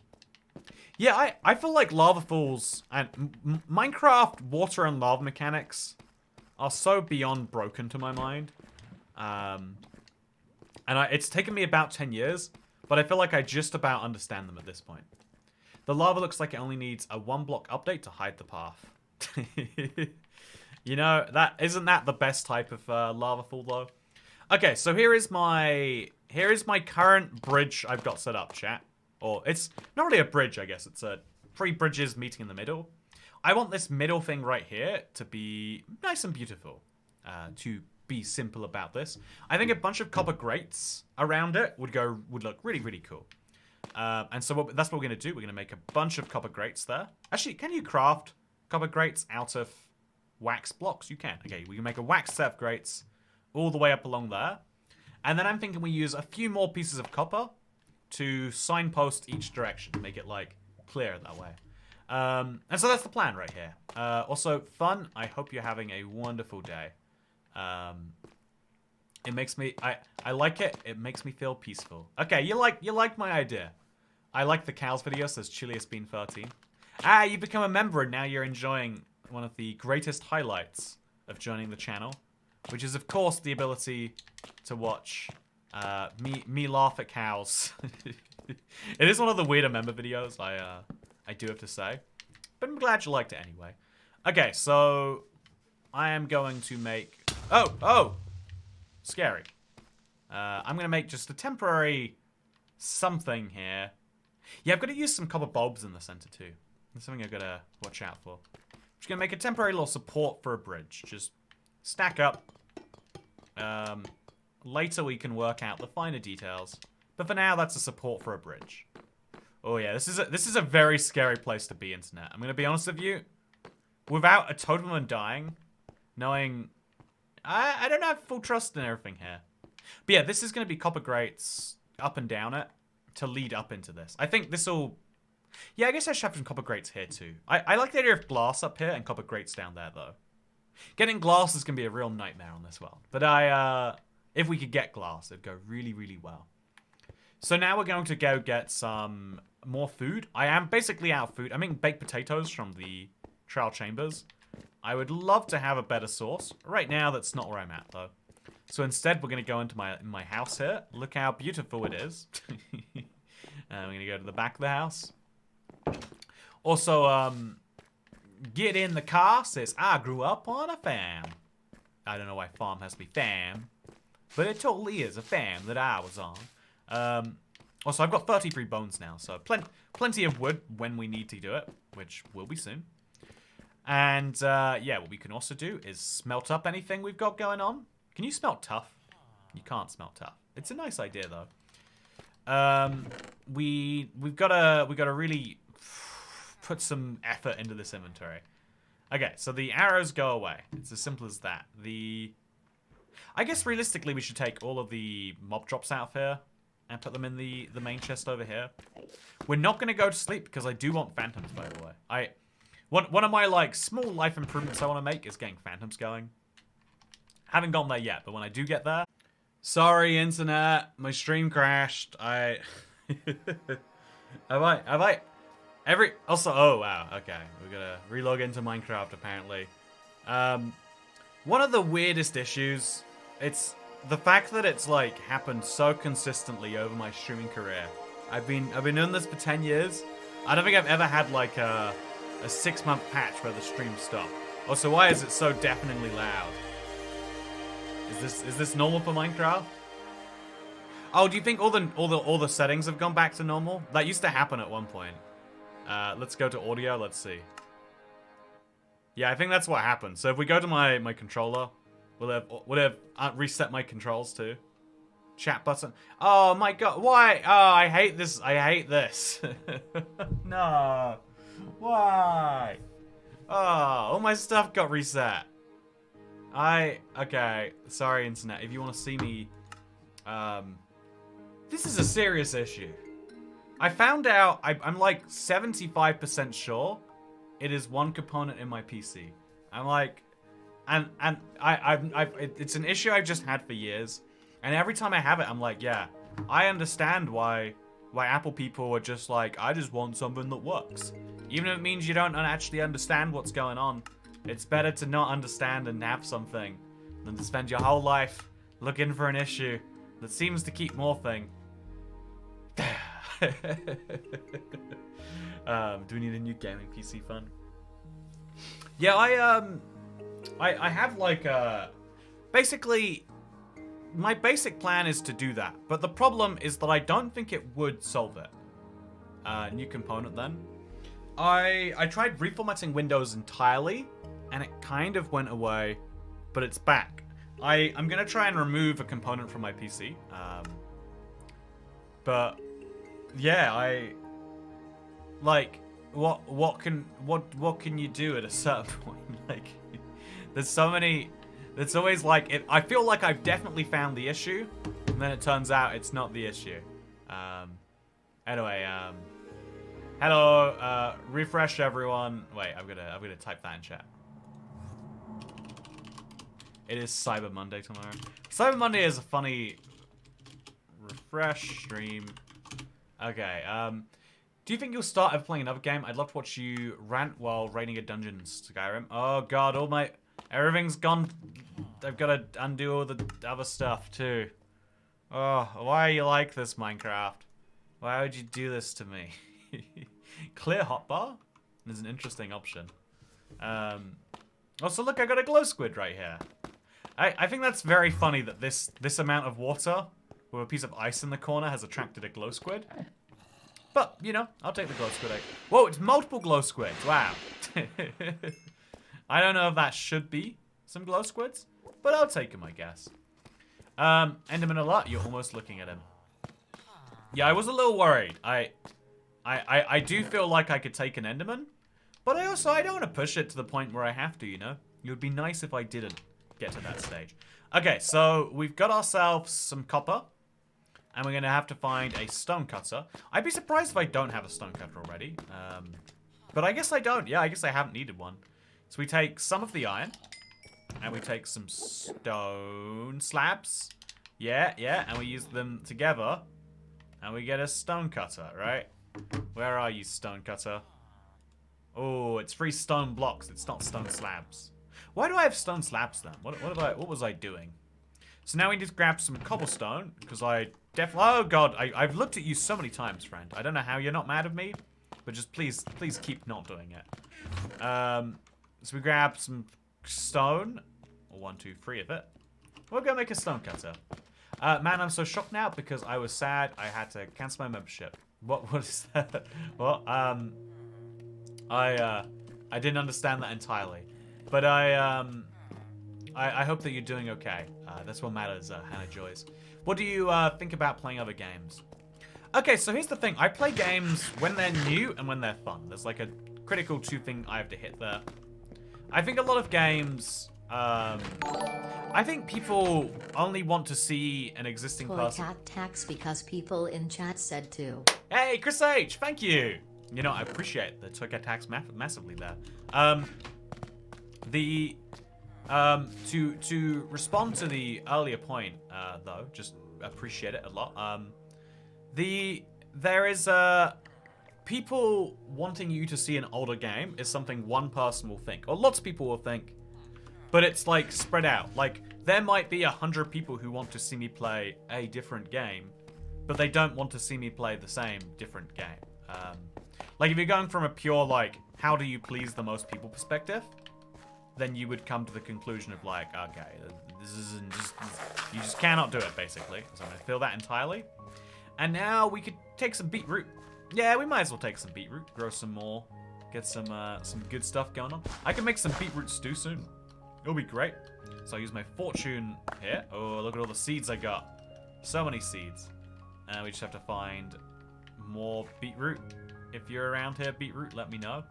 Yeah, I feel like lava pools and Minecraft water and lava mechanics are so beyond broken to my mind. And it's taken me about 10 years, but I feel like I just about understand them at this point. The lava looks like it only needs a 1-block update to hide the path. You know, isn't that the best type of lava pool though? Okay, so here is my current bridge I've got set up, chat. Or it's not really a bridge, I guess. It's 3 bridges meeting in the middle. I want this middle thing right here to be nice and beautiful. To be simple about this, I think a bunch of copper grates around it would look really, really cool. And so that's what we're going to do. We're going to make a bunch of copper grates there. Actually, can you craft copper grates out of wax blocks? You can. Okay, we can make a wax set of grates all the way up along there. And then I'm thinking we use a few more pieces of copper to signpost each direction, make it, like, clear that way. And so that's the plan right here. Also, fun. I hope you're having a wonderful day. It makes me... I like it. It makes me feel peaceful. Okay, you like my idea. I like the cows video, says Chilius Bean 13. Ah, you become a member and now you're enjoying one of the greatest highlights of joining the channel, which is, of course, the ability to watch me laugh at cows. It is one of the weirder member videos, I do have to say. But I'm glad you liked it anyway. Okay, so I am going to make... Oh! Scary. I'm going to make just a temporary something here. Yeah, I've got to use some copper bulbs in the center too. That's something I've got to watch out for. Just going to make a temporary little support for a bridge. Just stack up. Later we can work out the finer details. But for now, that's a support for a bridge. Oh yeah, this is a very scary place to be, internet. I'm going to be honest with you. Without a totem and dying, knowing... I don't have full trust in everything here. But yeah, this is going to be copper grates up and down it to lead up into this. I think this will... Yeah, I guess I should have some copper grates here too. I like the idea of glass up here and copper grates down there though. Getting glass is going to be a real nightmare on this world. But if we could get glass, it'd go really, really well. So now we're going to go get some more food. I am basically out of food. I'm making baked potatoes from the trial chambers. I would love to have a better source. Right now, that's not where I'm at though. So instead, we're going to go into my house here. Look how beautiful it is. We're going to go to the back of the house. Also, get in the car says, I grew up on a farm. I don't know why farm has to be fam. But it totally is a farm that I was on. Also, I've got 33 bones now. So plenty of wood when we need to do it. Which will be soon. And, yeah, what we can also do is smelt up anything we've got going on. Can you smelt tough? You can't smelt tough. It's a nice idea, though. We've got to really put some effort into this inventory. Okay, so the arrows go away. It's as simple as that. I guess realistically we should take all of the mob drops out of here and put them in the main chest over here. We're not going to go to sleep because I do want phantoms, by the way. One of my, like, small life improvements I want to make is getting phantoms going. Haven't gotten there yet, but when I do get there... Sorry, internet. My stream crashed. Have I... Also, oh, wow. Okay. We're gonna relog into Minecraft, apparently. One of the weirdest issues... It's the fact that it's, like, happened so consistently over my streaming career. I've been doing this for 10 years. I don't think I've ever had, like, a 6-month patch where the stream stopped. Also, why is it so deafeningly loud? Is this normal for Minecraft? Oh, do you think all the settings have gone back to normal? That used to happen at one point. Let's go to audio. Let's see. Yeah, I think that's what happened. So if we go to my controller, we'll have reset my controls too. Chat button. Oh my god, why? Oh, I hate this. I hate this. No. Why? Oh, all my stuff got reset. Okay, sorry internet, if you want to see me, this is a serious issue. I found out, I'm like 75% sure it is one component in my PC. I'm like, and it's an issue I've just had for years, and every time I have it, I'm like, yeah, I understand why Apple people are just like, I just want something that works. Even if it means you don't actually understand what's going on. It's better to not understand and have something than to spend your whole life looking for an issue that seems to keep morphing. Do we need a new gaming PC fund? Yeah, I have like basically my basic plan is to do that, but the problem is that I don't think it would solve it. New component then. I tried reformatting Windows entirely, and it kind of went away, but it's back. I'm gonna try and remove a component from my PC. But yeah, like what can you do at a certain point? Like, there's so many. It's always like I feel like I've definitely found the issue, and then it turns out it's not the issue. Anyway, hello, refresh everyone. Wait, I'm gonna type that in chat. It is Cyber Monday tomorrow. Cyber Monday is a funny refresh stream. Okay, do you think you'll start ever playing another game? I'd love to watch you rant while raiding a dungeon in Skyrim. Oh god, everything's gone. I've got to undo all the other stuff too. Oh, why are you like this, Minecraft? Why would you do this to me? Clear hotbar is an interesting option. Also, look, I got a glow squid right here. I think that's very funny that this amount of water with a piece of ice in the corner has attracted a glow squid. But, you know, I'll take the glow squid egg. Whoa, it's multiple glow squids. Wow. I don't know if that should be some glow squids, but I'll take them, I guess. Enderman alert, you're almost looking at him. Yeah, I was a little worried. I do feel like I could take an Enderman, but I don't want to push it to the point where I have to, you know? It would be nice if I didn't get to that stage. Okay, so we've got ourselves some copper, and we're going to have to find a stone cutter. I'd be surprised if I don't have a stone cutter already. But I guess I don't. Yeah, I guess I haven't needed one. So we take some of the iron, and we take some stone slabs. Yeah, and we use them together, and we get a stone cutter, right? Where are you, stone cutter? Oh, it's 3 stone blocks. It's not stone slabs. Why do I have stone slabs then? What was I doing? So now we need to grab some cobblestone, because I definitely... Oh, God. I've looked at you so many times, friend. I don't know how you're not mad at me, but just please keep not doing it. So we grab some stone. 1, 2, 3 of it. We're going to make a stone cutter. Man, I'm so shocked now because I was sad I had to cancel my membership. What is that? Well, I didn't understand that entirely. But I hope that you're doing okay. That's what matters, Hannah Joyce. What do you think about playing other games? Okay, so here's the thing. I play games when they're new and when they're fun. There's like a critical 2 thing I have to hit there. I think a lot of games... I think people only want to see an existing person. Toycat tax because people in chat said to. Hey, Chris H, thank you. You know, I appreciate the Toycat tax massively there. To respond to the earlier point, though, just appreciate it a lot. There is people wanting you to see an older game is something one person will think, or lots of people will think. But it's like spread out. Like there might be 100 people who want to see me play a different game, but they don't want to see me play the same different game. Like if you're going from a pure like how do you please the most people perspective, then you would come to the conclusion of like, okay, this isn't just, you just cannot do it basically. So I'm gonna fill that entirely. And now we could take some beetroot. Yeah, we might as well take some beetroot, grow some more, get some good stuff going on. I can make some beetroot stew soon. It'll be great. So I use my fortune here. Oh, look at all the seeds I got. So many seeds. And we just have to find more beetroot. If you're around here, beetroot, let me know.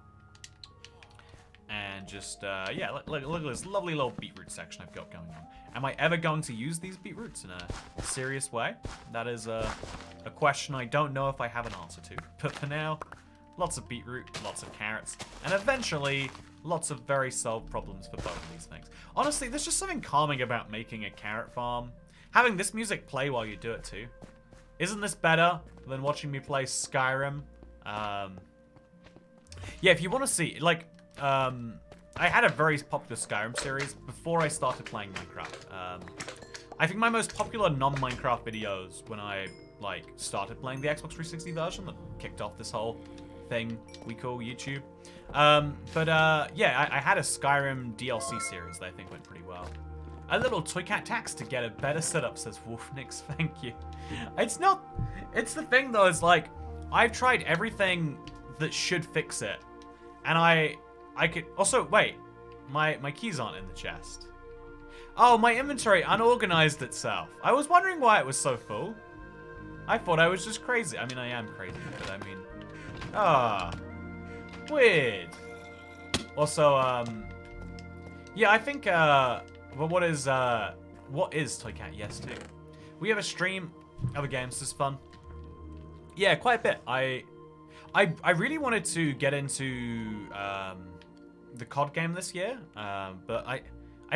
And just, yeah, look at this lovely little beetroot section I've got going on. Am I ever going to use these beetroots in a serious way? That is a question I don't know if I have an answer to. But for now, lots of beetroot, lots of carrots, and eventually... lots of very solved problems for both of these things. Honestly, there's just something calming about making a carrot farm. Having this music play while you do it too. Isn't this better than watching me play Skyrim? Yeah, if you want to see, like, I had a very popular Skyrim series before I started playing Minecraft. I think my most popular non-Minecraft videos when I, like, started playing the Xbox 360 version that kicked off this whole thing we call YouTube. Yeah, I had a Skyrim DLC series that I think went pretty well. A little Toycat tax to get a better setup, says Wolfnix, thank you. It's the thing though, is like, I've tried everything that should fix it. And I could, also, wait, my keys aren't in the chest. Oh, my inventory unorganized itself. I was wondering why it was so full. I thought I was just crazy. I mean, I am crazy, but I mean, weird. Also, yeah, I think, well, what is Toycat Yes to? We have a stream of games. This is fun. Yeah, quite a bit. I really wanted to get into the COD game this year, but I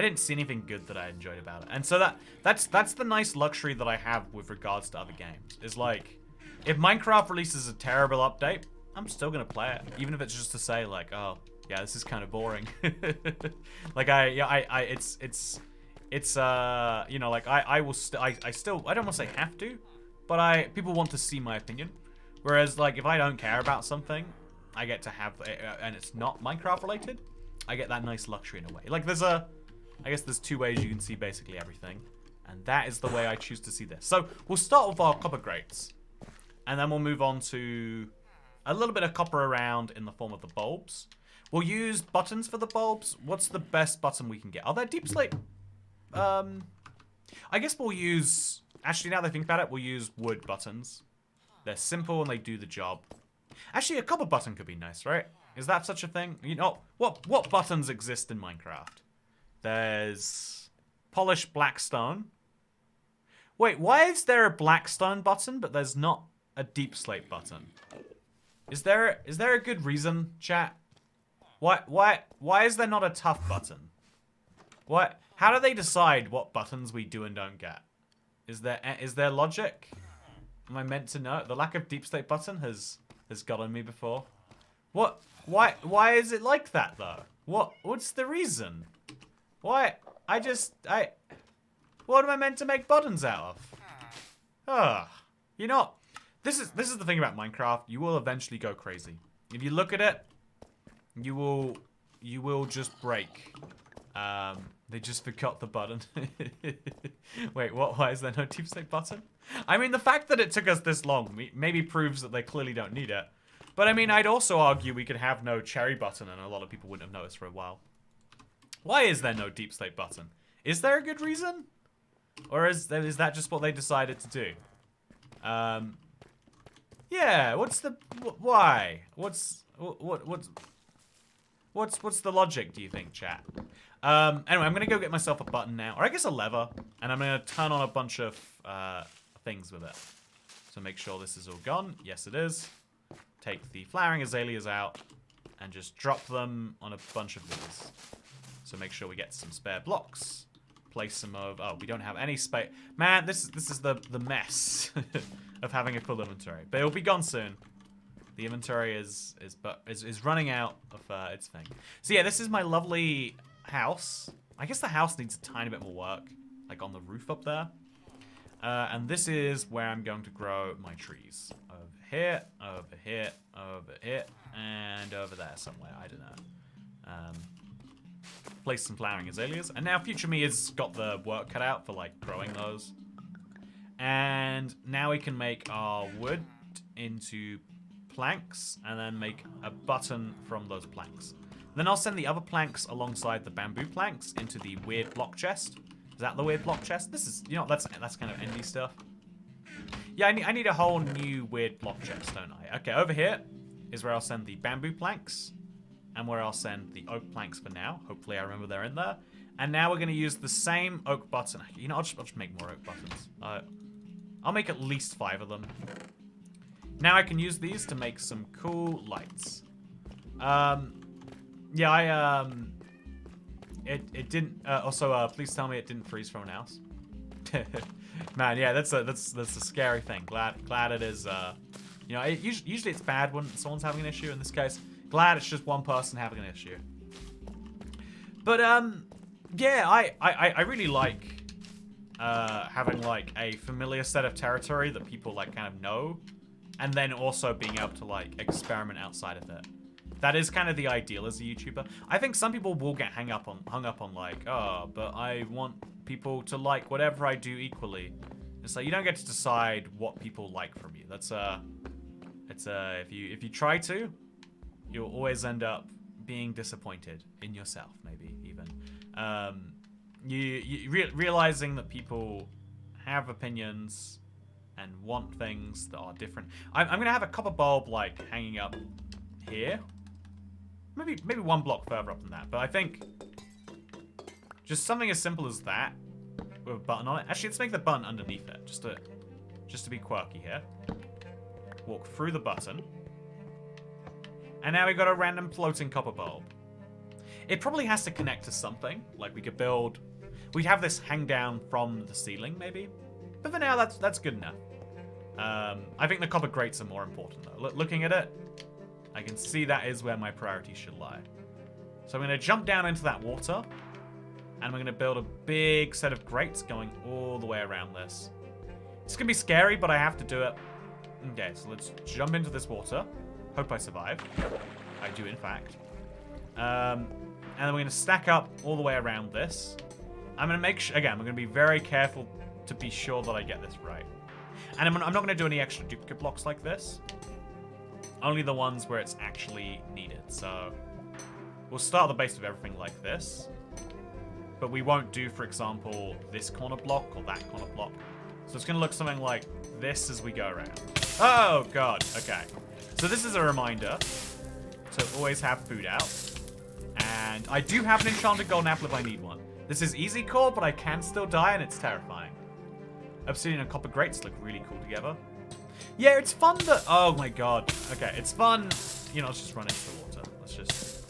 didn't see anything good that I enjoyed about it. And so that's the nice luxury that I have with regards to other games. Is like, if Minecraft releases a terrible update, I'm still gonna play it, even if it's just to say like, oh, yeah, this is kind of boring. Like it's you know, like I don't want to say have to, but people want to see my opinion. Whereas like if I don't care about something, I get to have and it's not Minecraft related, I get that nice luxury in a way. Like I guess there's two ways you can see basically everything. And that is the way I choose to see this. So we'll start with our copper grates. And then we'll move on to a little bit of copper around in the form of the bulbs. We'll use buttons for the bulbs. What's the best button we can get? Are there deep slate? I guess we'll use... Actually, now that I think about it, we'll use wood buttons. They're simple and they do the job. Actually, a copper button could be nice, right? Is that such a thing? You know, what buttons exist in Minecraft? There's polished black stone. Wait, why is there a black stone button, but there's not a deep slate button? Is there a good reason, chat? Why is there not a tough button? What? How do they decide what buttons we do and don't get? Is there logic? Am I meant to know? The lack of deep slate button has gotten me before. What? Why is it like that though? What's the reason? Why? What am I meant to make buttons out of? You know, this is the thing about Minecraft. You will eventually go crazy. If you look at it, you will just break. They just forgot the button. Wait, what? Why is there no deep slate button? I mean, the fact that it took us this long maybe proves that they clearly don't need it. But I mean, I'd also argue we could have no cherry button and a lot of people wouldn't have noticed for a while. Why is there no deep slate button? Is there a good reason? Or is that just what they decided to do? Yeah, why? What's the logic, do you think, chat? Anyway, I'm gonna go get myself a button now, or I guess a lever, and I'm gonna turn on a bunch of things with it. So make sure this is all gone. Yes, it is. Take the flowering azaleas out and just drop them on a bunch of these. So make sure we get some spare blocks. Place some of... Oh, we don't have any space. Man, this is the mess of having a full inventory. But it'll be gone soon. The inventory is running out of its thing. So yeah, this is my lovely house. I guess the house needs a tiny bit more work, like on the roof up there. And this is where I'm going to grow my trees. Over here, over here, over here, and over there somewhere. I don't know. Place some flowering azaleas. And now future me has got the work cut out for like growing those. And now we can make our wood into planks and then make a button from those planks. Then I'll send the other planks alongside the bamboo planks into the weird block chest. Is that the weird block chest? This is, you know, that's kind of endy stuff. Yeah, I need a whole new weird block chest, don't I? Okay, over here is where I'll send the bamboo planks and where I'll send the oak planks for now. Hopefully I remember they're in there. And now we're going to use the same oak button. You know, I'll just make more oak buttons. I'll make at least 5 of them. Now I can use these to make some cool lights. Yeah, it didn't. Also, please tell me it didn't freeze for anyone else. Man, yeah, that's a scary thing. Glad it is. You know, usually it's bad when someone's having an issue. In this case, glad it's just one person having an issue. But yeah, I really like having like a familiar set of territory that people like kind of know, and then also being able to like experiment outside of it. That is kind of the ideal as a YouTuber. I think some people will get hung up on like, oh, but I want people to like whatever I do equally. It's like you don't get to decide what people like from you. That's if you try to, you'll always end up being disappointed in yourself, maybe even. Realizing that people have opinions and want things that are different. I'm gonna have a copper bulb like hanging up here. Maybe one block further up than that, but I think just something as simple as that with a button on it. Actually, let's make the button underneath it, just to be quirky here. Walk through the button, and now we got a random floating copper bulb. It probably has to connect to something. Like we'd have this hang down from the ceiling, maybe. But for now, that's good enough. I think the copper grates are more important though. Looking at it, I can see that is where my priorities should lie. So I'm going to jump down into that water, and we're going to build a big set of grates going all the way around this. It's going to be scary, but I have to do it. Okay, so let's jump into this water. Hope I survive. I do, in fact. And then we're going to stack up all the way around this. I'm going to make sure, again, I'm going to be very careful to be sure that I get this right. And I'm not going to do any extra duplicate blocks like this. Only the ones where it's actually needed. So we'll start at the base of everything like this. But we won't do, for example, this corner block or that corner block. So it's going to look something like this as we go around. Oh, God. Okay. So this is a reminder to always have food out. And I do have an enchanted golden apple if I need one. This is easy core, but I can still die, and it's terrifying. Obsidian and copper grates look really cool together. Yeah, it's fun that... Oh, my God. Okay, it's fun... You know, let's just run into the water. Let's just...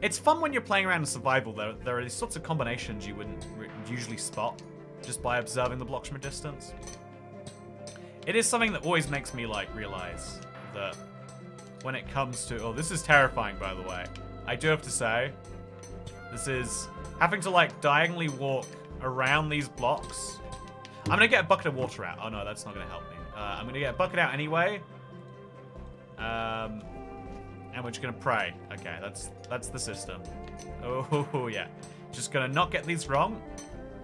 It's fun when you're playing around in survival, though. There are these sorts of combinations you wouldn't usually spot just by observing the blocks from a distance. It is something that always makes me, like, realize that when it comes to... Oh, this is terrifying, by the way. I do have to say, this is having to, like, diagonally walk around these blocks. I'm going to get a bucket of water out. Oh, no, that's not going to help me. I'm going to get a bucket out anyway. And we're just going to pray. Okay, that's the system. Oh, yeah. Just going to not get these wrong.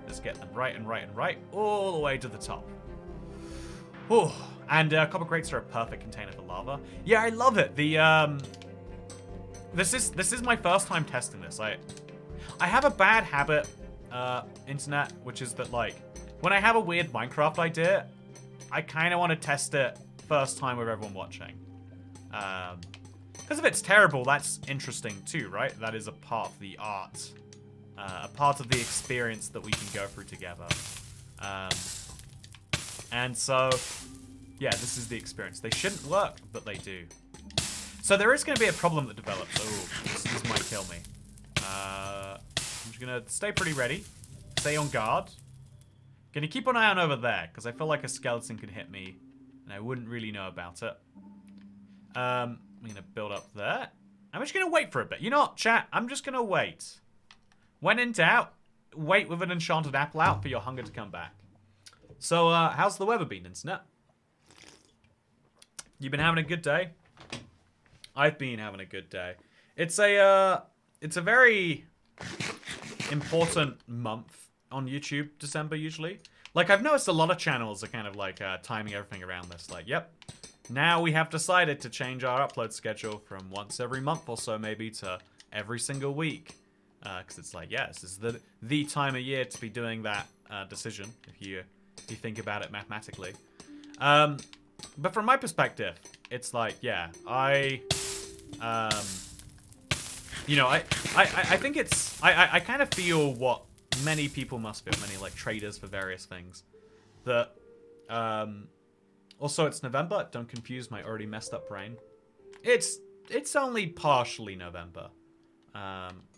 Just get them right and right and right. All the way to the top. Oh, and copper grates are a perfect container for lava. Yeah, I love it. The, This is my first time testing this. I have a bad habit, internet, which is that, like, when I have a weird Minecraft idea, I kind of want to test it first time with everyone watching. Because if it's terrible, that's interesting too, right? That is a part of the art, a part of the experience that we can go through together. And so, yeah, this is the experience. They shouldn't work, but they do. So there is going to be a problem that develops. Oh, this might kill me. I'm just going to stay pretty ready. Stay on guard. Going to keep an eye on over there, because I feel like a skeleton could hit me, and I wouldn't really know about it. I'm going to build up there. I'm just going to wait for a bit. You know what, chat? I'm just going to wait. When in doubt, wait with an enchanted apple out for your hunger to come back. So, how's the weather been, internet? You been having a good day? I've been having a good day. It's a very important month on YouTube, December, usually. Like, I've noticed a lot of channels are kind of, like, timing everything around this. Like, yep, now we have decided to change our upload schedule from once every month or so, maybe, to every single week. Because it's like, yeah, this is the time of year to be doing that decision, if you think about it mathematically. But from my perspective, it's like, yeah, you know, I think it's, I kind of feel what many people must feel, many, like, traders for various things, that, also it's November, don't confuse my already messed up brain. It's only partially November.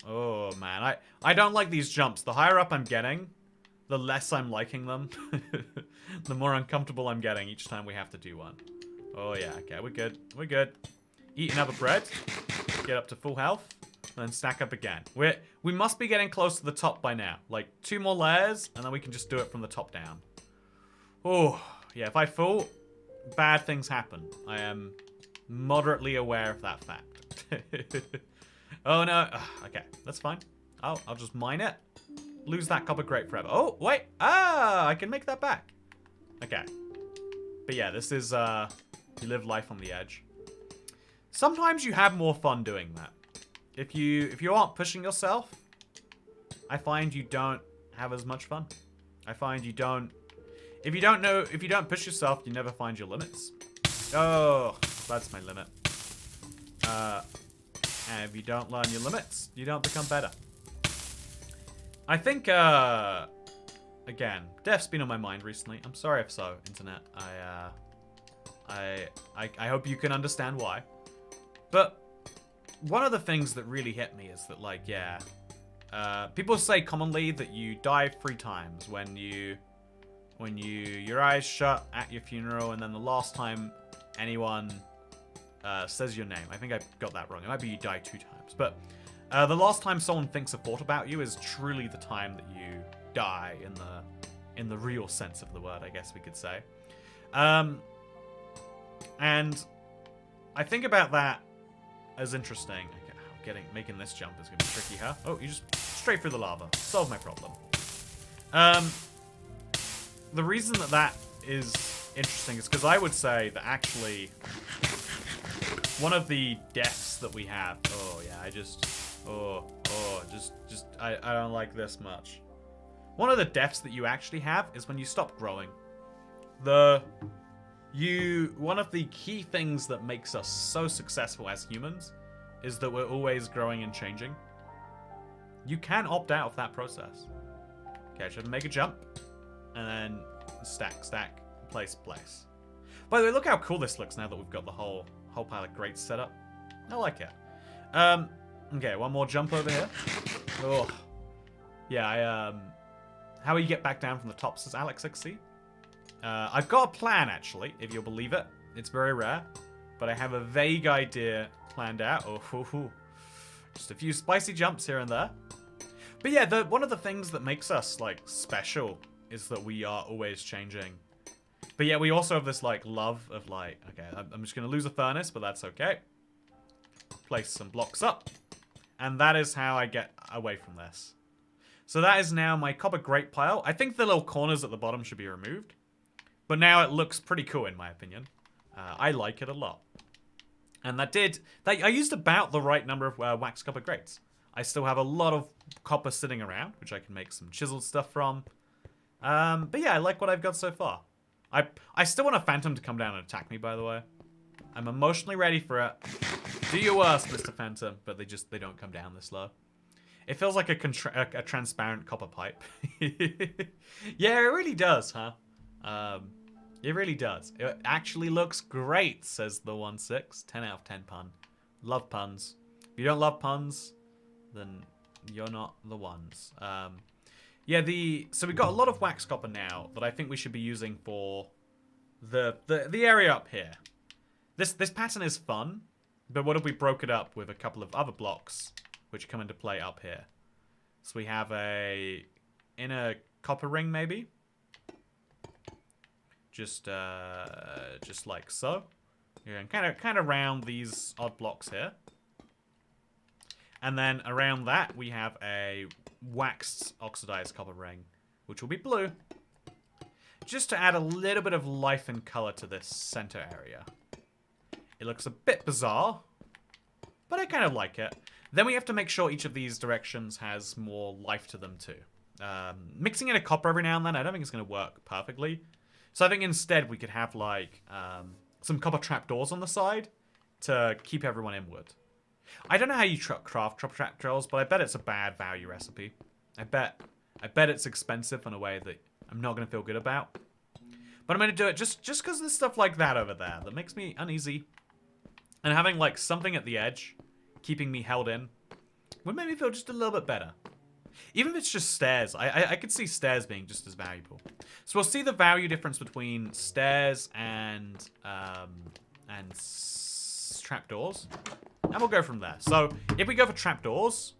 Oh man, I don't like these jumps. The higher up I'm getting, the less I'm liking them. The more uncomfortable I'm getting each time we have to do one. Oh yeah, okay, we're good. We're good. Eat another bread. Get up to full health. And then stack up again. We must be getting close to the top by now. Like, 2 more layers, and then we can just do it from the top down. Oh, yeah, if I fall, bad things happen. I am moderately aware of that fact. Oh no. Okay, that's fine. I'll just mine it. Lose that copper grate forever. Oh, wait. Ah, I can make that back. Okay. But yeah, this is, you live life on the edge. Sometimes you have more fun doing that. If you aren't pushing yourself, I find you don't have as much fun. I find you don't... If you don't push yourself, you never find your limits. Oh, that's my limit. And if you don't learn your limits, you don't become better. I think, again, death's been on my mind recently. I'm sorry if so, internet. I hope you can understand why. But one of the things that really hit me is that, like, yeah, people say commonly that you die 3 times when your eyes shut at your funeral, and then the last time anyone says your name. I think I got that wrong. It might be you die 2 times, but the last time someone thinks a thought about you is truly the time that you die in the real sense of the word, I guess we could say. And I think about that as interesting. making this jump is gonna be tricky, huh? Oh, you just straight through the lava. Solve my problem. The reason that is interesting is because I would say that actually one of the deaths that we have. Oh yeah, I don't like this much. One of the deaths that you actually have is when you stop growing. One of the key things that makes us so successful as humans is that we're always growing and changing. You can opt out of that process. Okay, I should make a jump. And then stack, place. By the way, look how cool this looks now that we've got the whole pile of grates set up. I like it. Okay, one more jump over here. Oh. Yeah, how will you get back down from the top, says AlexXC. I've got a plan, actually, if you'll believe it. It's very rare, but I have a vague idea planned out. Oh, just a few spicy jumps here and there. But yeah, one of the things that makes us, like, special is that we are always changing. But yeah, we also have this, like, love of, like, okay, I'm just going to lose a furnace, but that's okay. Place some blocks up. And that is how I get away from this. So that is now my copper grate pile. I think the little corners at the bottom should be removed. But now it looks pretty cool, in my opinion. I like it a lot. And I used about the right number of wax copper grates. I still have a lot of copper sitting around, which I can make some chiseled stuff from. But yeah, I like what I've got so far. I still want a phantom to come down and attack me, by the way. I'm emotionally ready for it. Do your worst, Mr. Phantom. But they don't come down this low. It feels like a transparent copper pipe. Yeah, it really does, huh? It really does. It actually looks great, says the 1-6. 10 out of 10 pun. Love puns. If you don't love puns, then you're not the ones. Yeah, so we've got a lot of wax copper now that I think we should be using for the area up here. This pattern is fun, but what if we broke it up with a couple of other blocks which come into play up here? So we have a inner copper ring, maybe. Just like so. Yeah, and kind of round these odd blocks here. And then around that we have a waxed oxidized copper ring, which will be blue. Just to add a little bit of life and color to this center area. It looks a bit bizarre, but I kind of like it. Then we have to make sure each of these directions has more life to them too. Mixing in a copper every now and then, I don't think it's going to work perfectly. So I think instead we could have like some copper trapdoors on the side to keep everyone inward. I don't know how you craft trapdoors, but I bet it's a bad value recipe. I bet it's expensive in a way that I'm not going to feel good about. But I'm going to do it just because there's stuff like that over there that makes me uneasy. And having like something at the edge, keeping me held in, would make me feel just a little bit better. Even if it's just stairs, I could see stairs being just as valuable. So we'll see the value difference between stairs and trapdoors. And we'll go from there. So if we go for trapdoors,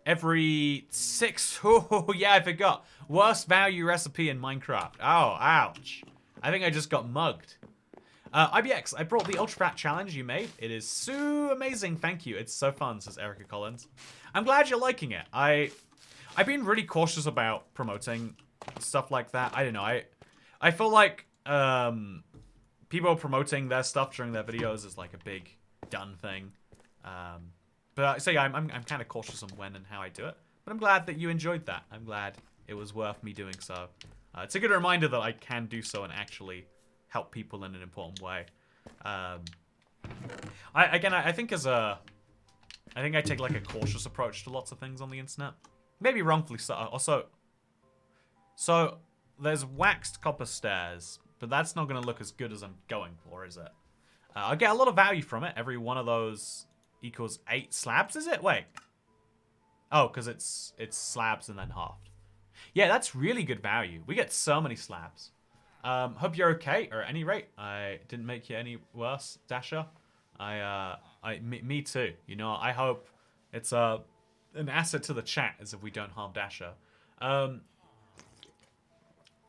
every 6... Oh, yeah, I forgot. Worst value recipe in Minecraft. Oh, ouch. I think I just got mugged. IBX, I brought the Ultra Fat Challenge you made. It is so amazing. Thank you. It's so fun, says Erica Collins. I'm glad you're liking it. I've been really cautious about promoting stuff like that. I don't know. I feel like people promoting their stuff during their videos is like a big done thing. But so yeah, I'm kind of cautious on when and how I do it. But I'm glad that you enjoyed that. I'm glad it was worth me doing so. It's a good reminder that I can do so and actually help people in an important way. I think I take like a cautious approach to lots of things on the internet. Maybe wrongfully so. Also, so there's waxed copper stairs, but that's not going to look as good as I'm going for, is it? I'll get a lot of value from it. Every one of those equals 8 slabs, is it? Wait. Oh, because it's slabs and then halved. Yeah, that's really good value. We get so many slabs. Hope you're okay, or at any rate, I didn't make you any worse, Dasher. Me too. You know, I hope it's an asset to the chat as if we don't harm Dasher.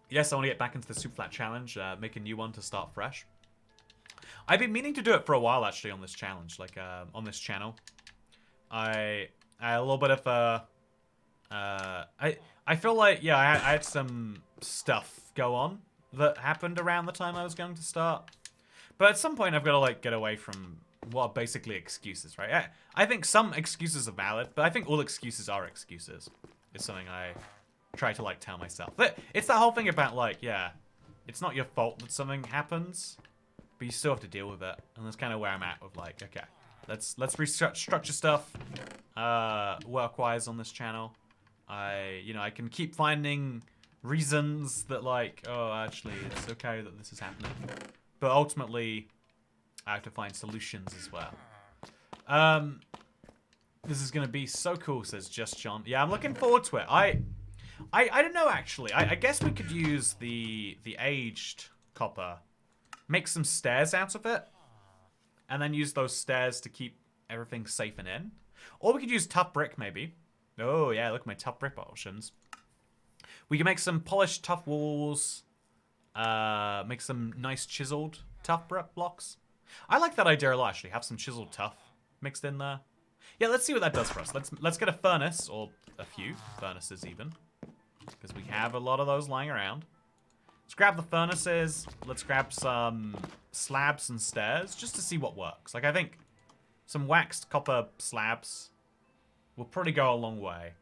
Yes, I want to get back into the Super Flat Challenge, make a new one to start fresh. I've been meaning to do it for a while, actually, on this challenge, like, on this channel. I had a little bit of a... I feel like, yeah, I had some stuff go on that happened around the time I was going to start. But at some point, I've got to, like, get away from what are basically excuses, right? I think some excuses are valid, but I think all excuses are excuses. Is something I try to, like, tell myself. But it's that whole thing about, like, yeah, it's not your fault that something happens, but you still have to deal with it. And that's kind of where I'm at with, like, okay, let's restructure stuff work-wise on this channel. I can keep finding reasons that, like, oh, actually, it's okay that this is happening. But ultimately, I have to find solutions as well. This is going to be so cool, says Just John. Yeah, I'm looking forward to it. I don't know, actually. I guess we could use the aged copper, make some stairs out of it, and then use those stairs to keep everything safe and in. Or we could use tough brick, maybe. Oh, yeah, look at my tough brick options. We can make some polished tough walls, make some nice chiseled tough brick blocks. I like that idea a lot, actually. Have some chiseled tough mixed in there. Yeah, let's see what that does for us. Let's get a furnace, or a few furnaces even, because we have a lot of those lying around. Let's grab the furnaces. Let's grab some slabs and stairs, just to see what works. Like, I think some waxed copper slabs will probably go a long way.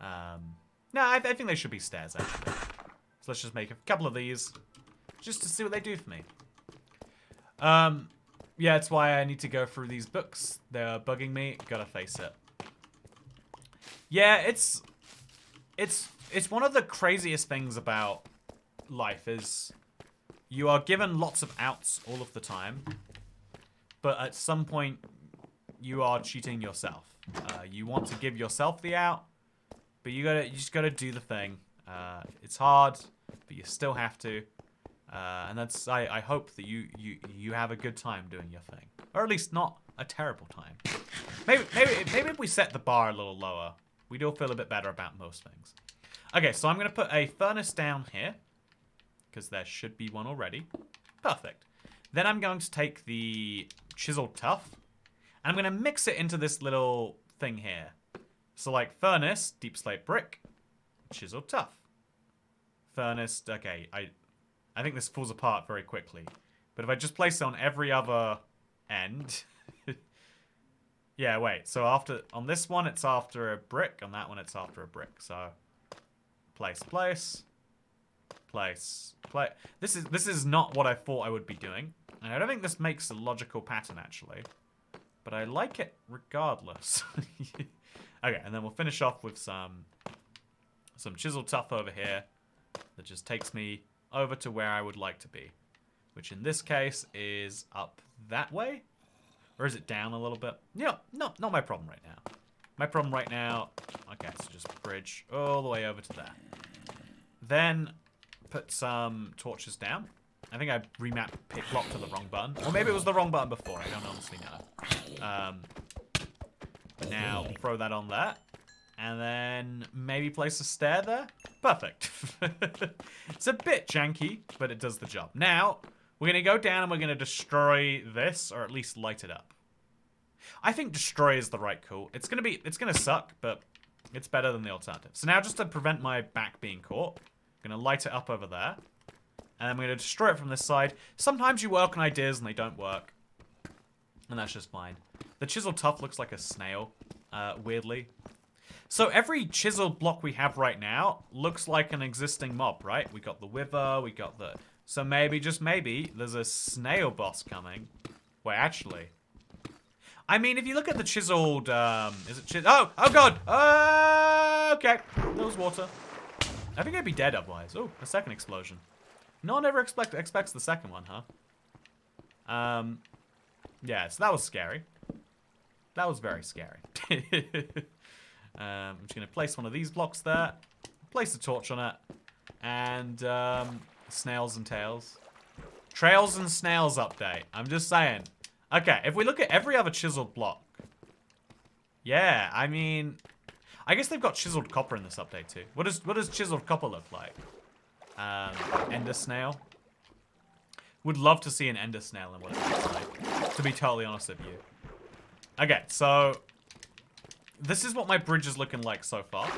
No, I think they should be stairs, actually. So let's just make a couple of these, just to see what they do for me. Yeah, it's why I need to go through these books. They're bugging me. Gotta face it. Yeah, it's one of the craziest things about life is you are given lots of outs all of the time, but at some point you are cheating yourself. You want to give yourself the out, but you just gotta do the thing. It's hard, but you still have to. And that's I hope that you have a good time doing your thing, or at least not a terrible time. Maybe if we set the bar a little lower, we'd all feel a bit better about most things. Okay, so I'm gonna put a furnace down here because there should be one already. Perfect. Then I'm going to take the chiseled tuff and I'm gonna mix it into this little thing here. So like furnace, deep slate brick, chiseled tuff. Furnace. Okay, I think this falls apart very quickly. But if I just place it on every other end... yeah, wait. So on this one, it's after a brick. On that one, it's after a brick. So place. This is not what I thought I would be doing. And I don't think this makes a logical pattern, actually. But I like it regardless. Okay, and then we'll finish off with some chiseled tuff over here. That just takes me over to where I would like to be, which in this case is up that way, or is it down a little bit? Yeah, no, not my problem right now. My problem right now, okay, so just bridge all the way over to there. Then put some torches down. I think I remapped pick block to the wrong button, or maybe it was the wrong button before. I don't honestly know. But now throw that on there. And then maybe place a stair there. Perfect. It's a bit janky, but it does the job. Now, we're going to go down and we're going to destroy this, or at least light it up. I think destroy is the right call. It's going to suck, but it's better than the alternative. So now, just to prevent my back being caught, I'm going to light it up over there. And I'm going to destroy it from this side. Sometimes you work on ideas and they don't work. And that's just fine. The chiseled tuff looks like a snail, weirdly. So every chiseled block we have right now looks like an existing mob, right? We got the wither, we got the... So maybe, just maybe, there's a snail boss coming. Wait, actually. I mean, if you look at the chiseled, is it oh god! Okay, there was water. I think I'd be dead otherwise. Oh, a second explosion. No one ever expects the second one, huh? Yeah, so that was scary. That was very scary. I'm just going to place one of these blocks there, place a torch on it, and snails and tails. Trails and snails update. I'm just saying. Okay, if we look at every other chiseled block, yeah, I mean, I guess they've got chiseled copper in this update too. What does chiseled copper look like? Ender snail. Would love to see an ender snail in what it looks like, to be totally honest with you. Okay, so this is what my bridge is looking like so far.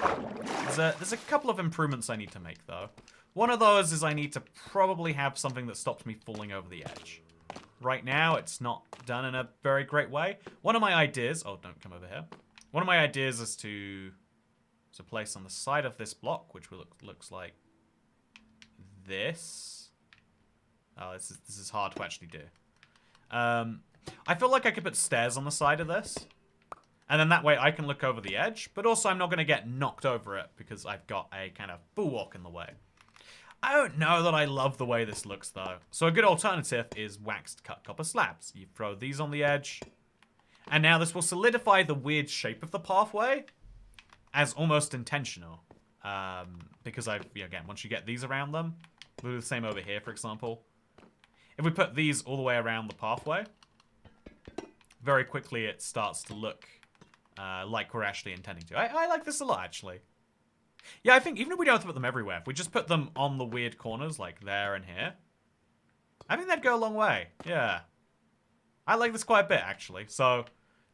There's a couple of improvements I need to make, though. One of those is I need to probably have something that stops me falling over the edge. Right now, it's not done in a very great way. One of my ideas... Oh, don't come over here. One of my ideas is to place on the side of this block, which looks like this. Oh, this is hard to actually do. I feel like I could put stairs on the side of this. And then that way I can look over the edge. But also I'm not going to get knocked over it because I've got a kind of bulwark in the way. I don't know that I love the way this looks, though. So a good alternative is waxed cut copper slabs. You throw these on the edge. And now this will solidify the weird shape of the pathway as almost intentional. Because again, once you get these around them, we'll do the same over here, for example. If we put these all the way around the pathway, very quickly it starts to look like we're actually intending to. I like this a lot, actually. Yeah, I think even if we don't have to put them everywhere, if we just put them on the weird corners, like there and here, I think that'd go a long way. Yeah. I like this quite a bit, actually. So,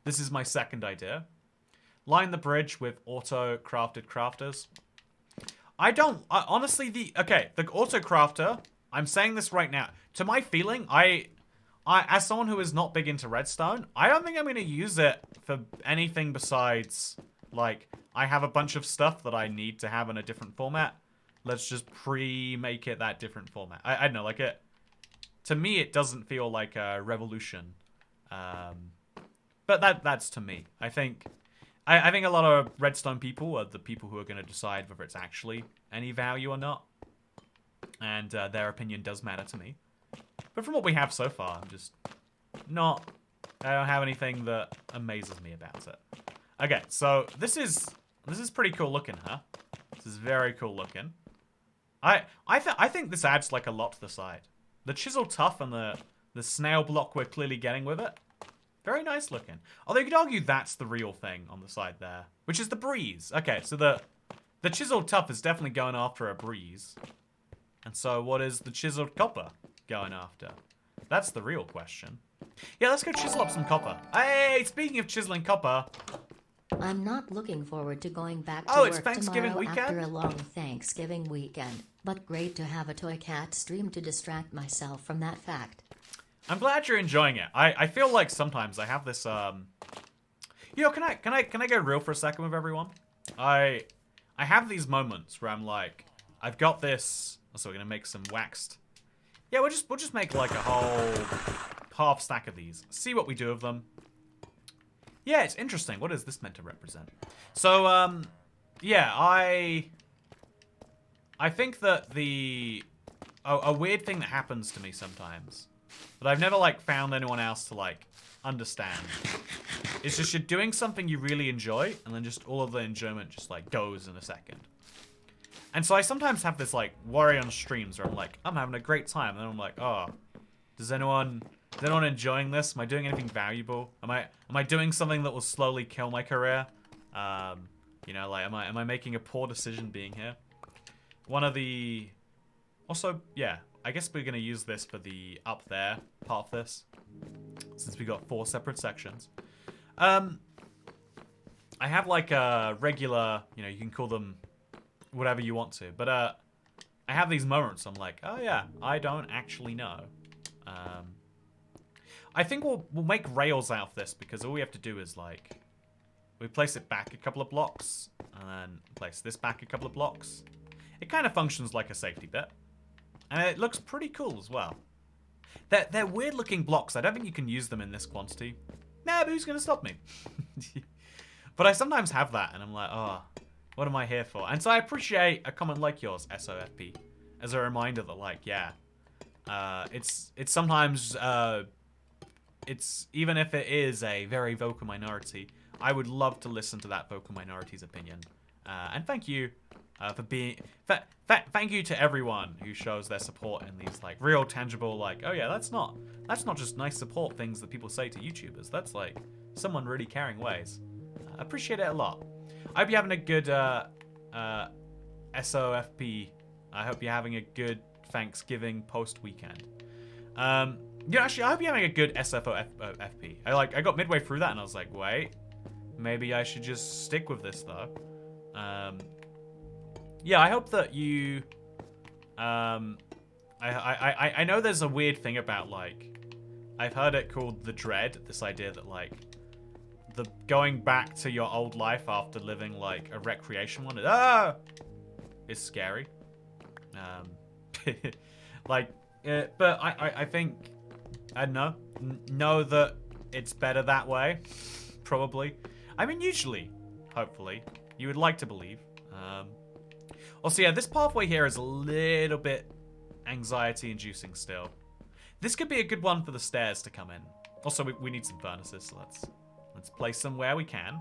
this is my second idea. Line the bridge with auto-crafted crafters. Honestly, the auto-crafter, I'm saying this right now. To my feeling, as someone who is not big into redstone, I don't think I'm going to use it for anything besides, like, I have a bunch of stuff that I need to have in a different format. Let's just pre-make it that different format. I don't know, like to me, it doesn't feel like a revolution. But that's to me. I think a lot of redstone people are the people who are going to decide whether it's actually any value or not. And their opinion does matter to me. But from what we have so far, I'm just not... I don't have anything that amazes me about it. Okay, so this is pretty cool looking, huh? This is very cool looking. I think this adds like a lot to the side. The chisel tough and the snail block we're clearly getting with it. Very nice looking. Although you could argue that's the real thing on the side there, which is the breeze. Okay, so the chiseled tough is definitely going after a breeze. And so what is the chiseled copper going after? That's the real question. Yeah, let's go chisel up some copper. Hey, speaking of chiseling copper... I'm not looking forward to going back to Oh, it's work Thanksgiving tomorrow weekend? after a long Thanksgiving weekend, but great to have a Toy Cat stream to distract myself from that fact. I'm glad you're enjoying it. I feel like sometimes I have this You know, can I go real for a second with everyone? I have these moments where I'm like, I've got this, so we're gonna make some waxed. Yeah, we'll just make like a whole half stack of these. See what we do with them. Yeah, it's interesting. What is this meant to represent? So, yeah, I think that a weird thing that happens to me sometimes, but I've never, like, found anyone else to, like, understand. It's just you're doing something you really enjoy, and then just all of the enjoyment just, like, goes in a second. And so I sometimes have this, like, worry on streams where I'm like, I'm having a great time, and then I'm like, oh, is anyone enjoying this? Am I doing anything valuable? Am I doing something that will slowly kill my career? You know, like, am I making a poor decision being here? Also, yeah, I guess we're gonna use this for the up there part of this, since we got 4 separate sections. I have like a regular, you know, you can call them whatever you want to, but I have these moments. I'm like, oh yeah, I don't actually know. I think we'll make rails out of this, because all we have to do is, like, we place it back a couple of blocks, and then place this back a couple of blocks. It kind of functions like a safety bit. And it looks pretty cool as well. They're weird looking blocks. I don't think you can use them in this quantity. Nah, but who's going to stop me? But I sometimes have that, and I'm like, oh, what am I here for? And so I appreciate a comment like yours, SOFP, as a reminder that, like, yeah, it's sometimes... it's even if it is a very vocal minority, I would love to listen to that vocal minority's opinion. And thank you for being. Thank you to everyone who shows their support in these like real, tangible, like, oh yeah, that's not just nice support things that people say to YouTubers. That's like someone really caring ways. I appreciate it a lot. I hope you're having a good SOFP. I hope you're having a good Thanksgiving post weekend. Yeah, actually, I hope you're having a good SFOFP. I got midway through that and I was like, wait, maybe I should just stick with this, though. Yeah, I hope that you... I know there's a weird thing about, like... I've heard it called the dread. This idea that, like... the going back to your old life after living, like, a recreation one. Is scary. Like... but I think... I don't know. Know that it's better that way. Probably. I mean, usually. Hopefully. You would like to believe. Also, yeah, this pathway here is a little bit anxiety-inducing still. This could be a good one for the stairs to come in. Also, we need some furnaces, so let's place them where we can.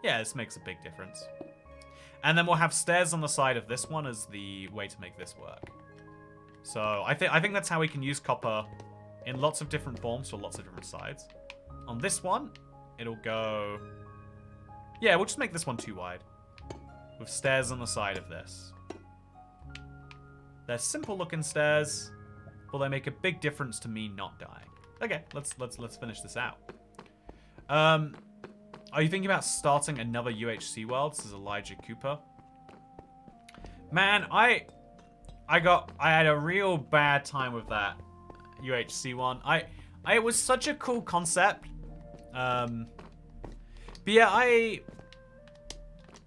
Yeah, this makes a big difference. And then we'll have stairs on the side of this one as the way to make this work. So I think that's how we can use copper in lots of different forms for lots of different sides. On this one, it'll go... Yeah, we'll just make this one too wide. With stairs on the side of this. They're simple looking stairs, but they make a big difference to me not dying. Okay, let's finish this out. Are you thinking about starting another UHC world? This is Elijah Cooper. Man, I had a real bad time with that UHC one. It was such a cool concept. But yeah,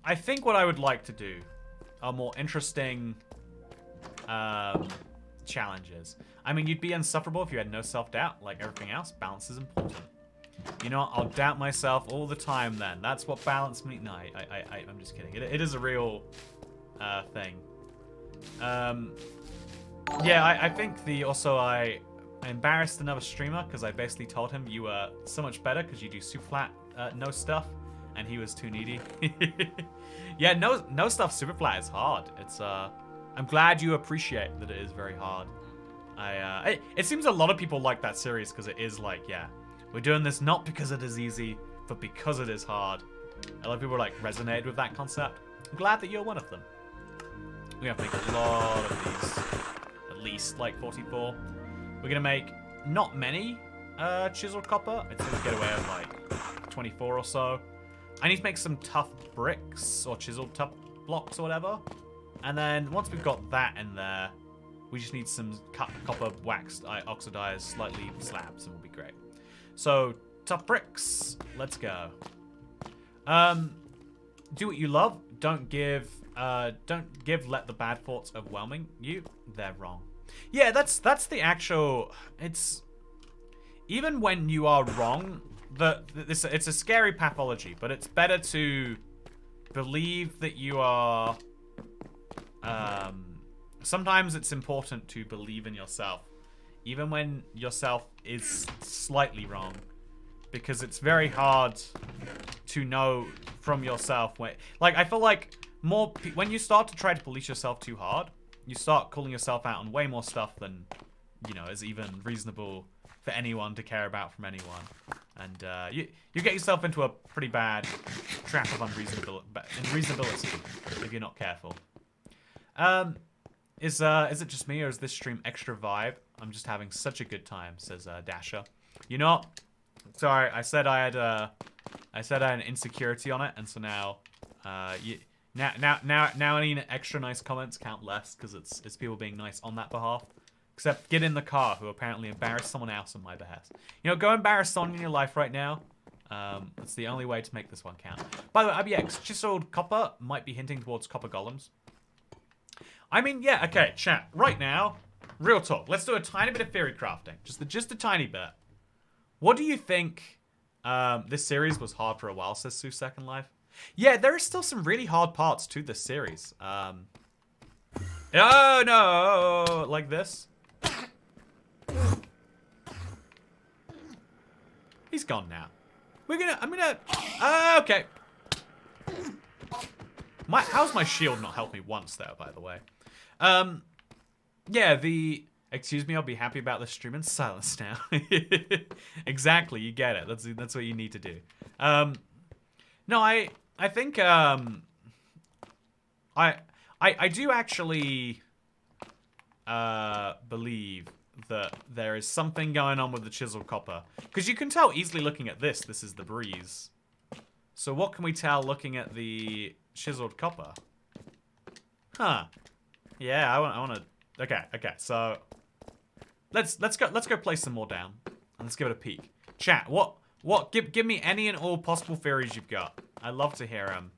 I think what I would like to do are more interesting challenges. I mean, you'd be insufferable if you had no self-doubt. Like everything else, balance is important. You know what? I'll doubt myself all the time then. That's what balance means. No, I'm just kidding. It is a real thing. Yeah, I think I embarrassed another streamer because I basically told him you were so much better because you do super flat no stuff. And he was too needy. Yeah, no stuff super flat is hard. It's I'm glad you appreciate that it is very hard. It seems a lot of people like that series because it is like, yeah, we're doing this not because it is easy, but because it is hard. A lot of people like resonate with that concept. I'm glad that you're one of them. We have to make a lot of these, at least like 44. We're gonna make not many chiseled copper. I think we get away with like 24 or so. I need to make some tough bricks or chiseled tough blocks or whatever. And then once we've got that in there, we just need some copper waxed oxidized slightly slabs and we'll be great. So tough bricks, let's go. Do what you love. Don't give let the bad thoughts overwhelming you. They're wrong. Yeah, that's the actual. It's even when you are wrong. It's a scary pathology, but it's better to believe that you are... sometimes it's important to believe in yourself, even when yourself is slightly wrong, because it's very hard to know from yourself. Like, I feel like when you start to try to police yourself too hard, you start calling yourself out on way more stuff than, you know, is even reasonable for anyone to care about from anyone. And you get yourself into a pretty bad trap of unreasonability if you're not careful. Is it just me or is this stream extra vibe? I'm just having such a good time, says Dasher. You know what? Sorry, I said I had an insecurity on it, and so now now any extra nice comments count less because it's people being nice on that behalf. Except get in the car, who apparently embarrassed someone else on my behest. You know, go embarrass someone in your life right now. That's the only way to make this one count. By the way, IBX, chiseled copper might be hinting towards copper golems. I mean, yeah, okay, chat. Right now, real talk. Let's do a tiny bit of theory crafting. Just a tiny bit. What do you think? This series was hard for a while, says Sue Second Life. Yeah, there are still some really hard parts to this series. Oh no, like this. He's gone now. Okay. How's my shield not helped me once though, by the way? Yeah, excuse me, I'll be happy about this stream in silence now. Exactly, you get it. That's what you need to do. No, I think, I do actually, believe that there is something going on with the chiseled copper. Because you can tell easily looking at this is the breeze. So what can we tell looking at the chiseled copper? Huh. Yeah, I want to... Okay, so... Let's go place some more down. And let's give it a peek. Chat, give me any and all possible theories you've got. I'd love to hear them.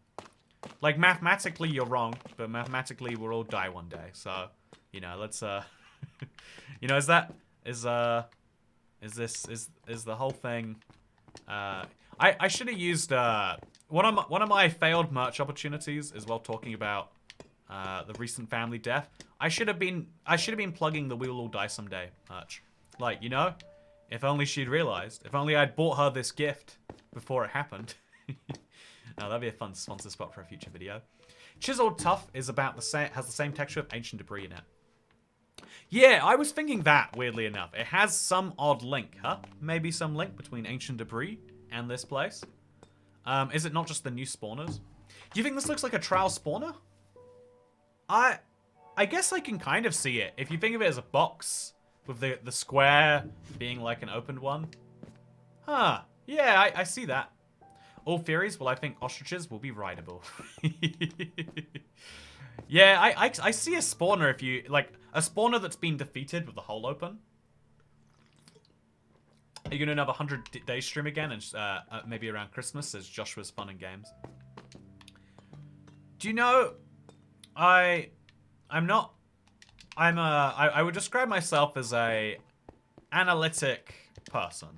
Like, mathematically, you're wrong. But mathematically, we'll all die one day. So, you know, let's, you know, is the whole thing... I should have used, one of my failed merch opportunities is while talking about, the recent family death. I should have been plugging the We Will All Die Someday merch. Like, you know, if only she'd realized. If only I'd bought her this gift before it happened. Oh, that'd be a fun sponsor spot for a future video. Chiseled Tough is about has the same texture of ancient debris in it. Yeah, I was thinking that, weirdly enough. It has some odd link, huh? Maybe some link between ancient debris and this place. Is it not just the new spawners? Do you think this looks like a trial spawner? I guess I can kind of see it. If you think of it as a box with the square being like an opened one. Huh. Yeah, I see that. All theories, well, I think ostriches will be rideable. Yeah, I see a spawner if you... Like, a spawner that's been defeated with the hole open. Are you going to another 100-day stream again? And maybe around Christmas as Joshua's Fun and Games. Do you know... I would describe myself as a analytic person.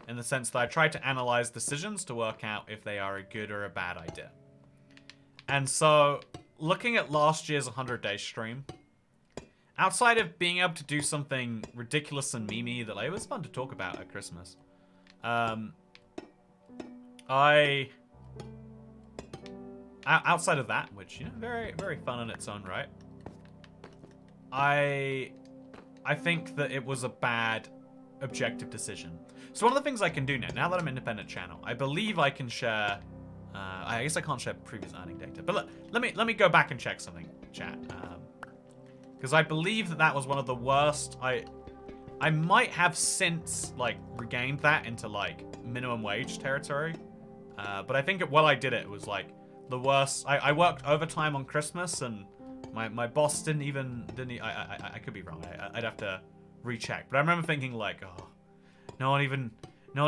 In the sense that I try to analyze decisions to work out if they are a good or a bad idea. And so, looking at last year's 100-day stream, outside of being able to do something ridiculous and memey that it was fun to talk about at Christmas, outside of that, which, you know, very, very fun in its own right, I think that it was a bad objective decision. So one of the things I can do now that I'm an independent channel, I believe I can share, I guess I can't share previous earning data, but let me go back and check something, chat. Because I believe that was one of the worst, I might have since, like, regained that into, like, minimum wage territory. But I think while I did it, it was, like, the worst. I worked overtime on Christmas, and my boss didn't I could be wrong. I'd have to recheck. But I remember thinking, like, oh, no one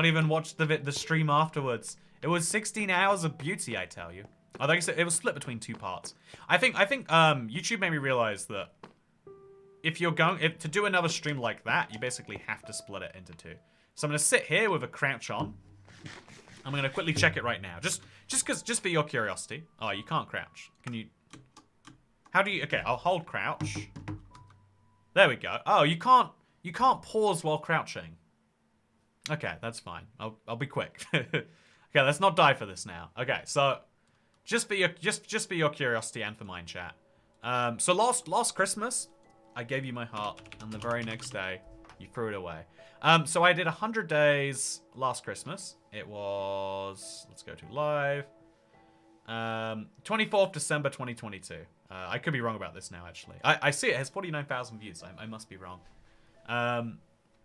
even watched the stream afterwards. It was 16 hours of beauty, I tell you. I think it was split between two parts. I think YouTube made me realize that if you're to do another stream like that, you basically have to split it into two. So I'm gonna sit here with a crouch on. I'm gonna quickly check it right now, just for your curiosity. Oh, you can't crouch. Can you? How do you? Okay, I'll hold crouch. There we go. Oh, you can't pause while crouching. Okay, that's fine. I'll be quick. Okay, let's not die for this now. Okay, so just for your curiosity and for mine, chat. So last Christmas, I gave you my heart, and the very next day, you threw it away. So I did 100 days last Christmas. It was, let's go to live. 24th December 2022. I could be wrong about this now, actually. I see it has 49,000 views. I must be wrong.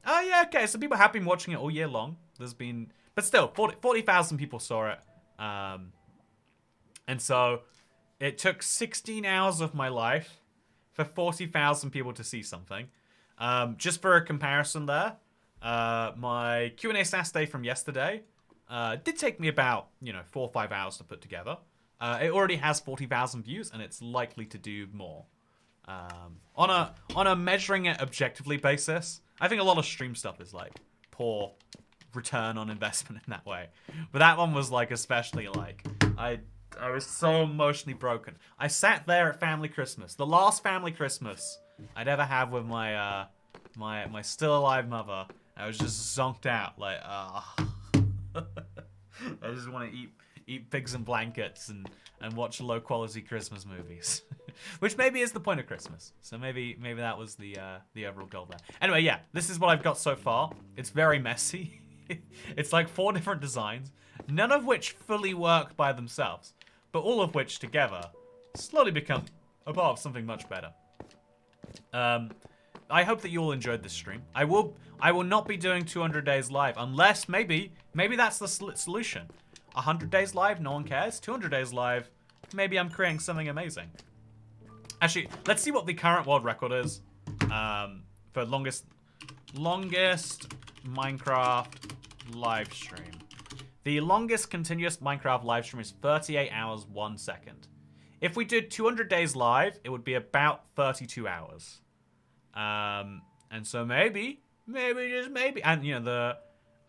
Oh, yeah, okay. So people have been watching it all year long. There's been... But still, 40,000 people saw it. And so it took 16 hours of my life for 40,000 people to see something. Just for a comparison there, my Q&A Saturday from yesterday did take me about, 4 or 5 hours to put together. It already has 40,000 views, and it's likely to do more. On a measuring it objectively basis, I think a lot of stream stuff is like poor return on investment in that way. But that one was like especially like I was so emotionally broken. I sat there at family Christmas, the last family Christmas I'd ever have with my my still alive mother. I was just zonked out like I just want to eat pigs and blankets and watch low quality Christmas movies. Which maybe is the point of Christmas. So maybe that was the overall goal there. Anyway, yeah, this is what I've got so far. It's very messy. It's like 4 different designs, none of which fully work by themselves, but all of which together slowly become a part of something much better. I hope that you all enjoyed this stream. I will not be doing 200 days live unless maybe that's the solution. 100 days live, no one cares. 200 days live, maybe I'm creating something amazing. Actually, let's see what the current world record is for longest Minecraft live stream. The longest continuous Minecraft live stream is 38 hours, 1 second. If we did 200 days live, it would be about 32 hours. And so maybe, just maybe, and you know,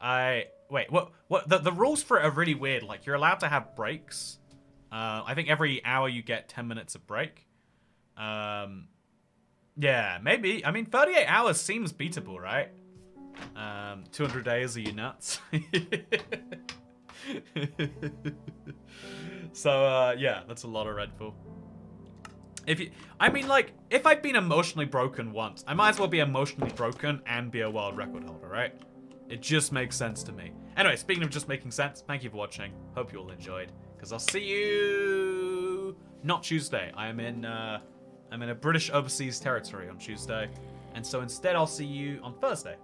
the rules for it are really weird. Like, you're allowed to have breaks. I think every hour you get 10 minutes of break. Yeah, maybe. I mean, 38 hours seems beatable, right? 200 days, are you nuts? So, yeah, that's a lot of Red Bull. I mean, like, if I've been emotionally broken once, I might as well be emotionally broken and be a world record holder, right? It just makes sense to me. Anyway, speaking of just making sense, thank you for watching. Hope you all enjoyed, because I'll see you not Tuesday. I'm in a British overseas territory on Tuesday, and so instead I'll see you on Thursday.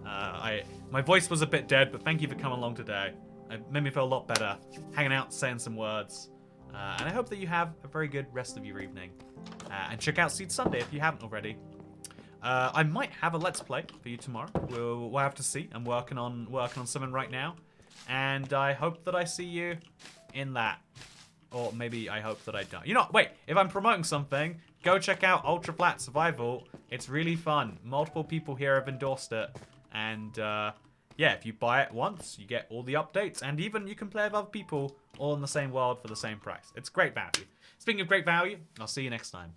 My voice was a bit dead, but thank you for coming along today. It made me feel a lot better, hanging out, saying some words. And I hope that you have a very good rest of your evening. And check out Seed Sunday if you haven't already. I might have a Let's Play for you tomorrow. We'll have to see. I'm working on something right now. And I hope that I see you in that. Or maybe I hope that I don't. You know, wait, if I'm promoting something, go check out Ultra Flat Survival. It's really fun. Multiple people here have endorsed it. And yeah, if you buy it once, you get all the updates. And even you can play with other people all in the same world for the same price. It's great value. Speaking of great value, I'll see you next time.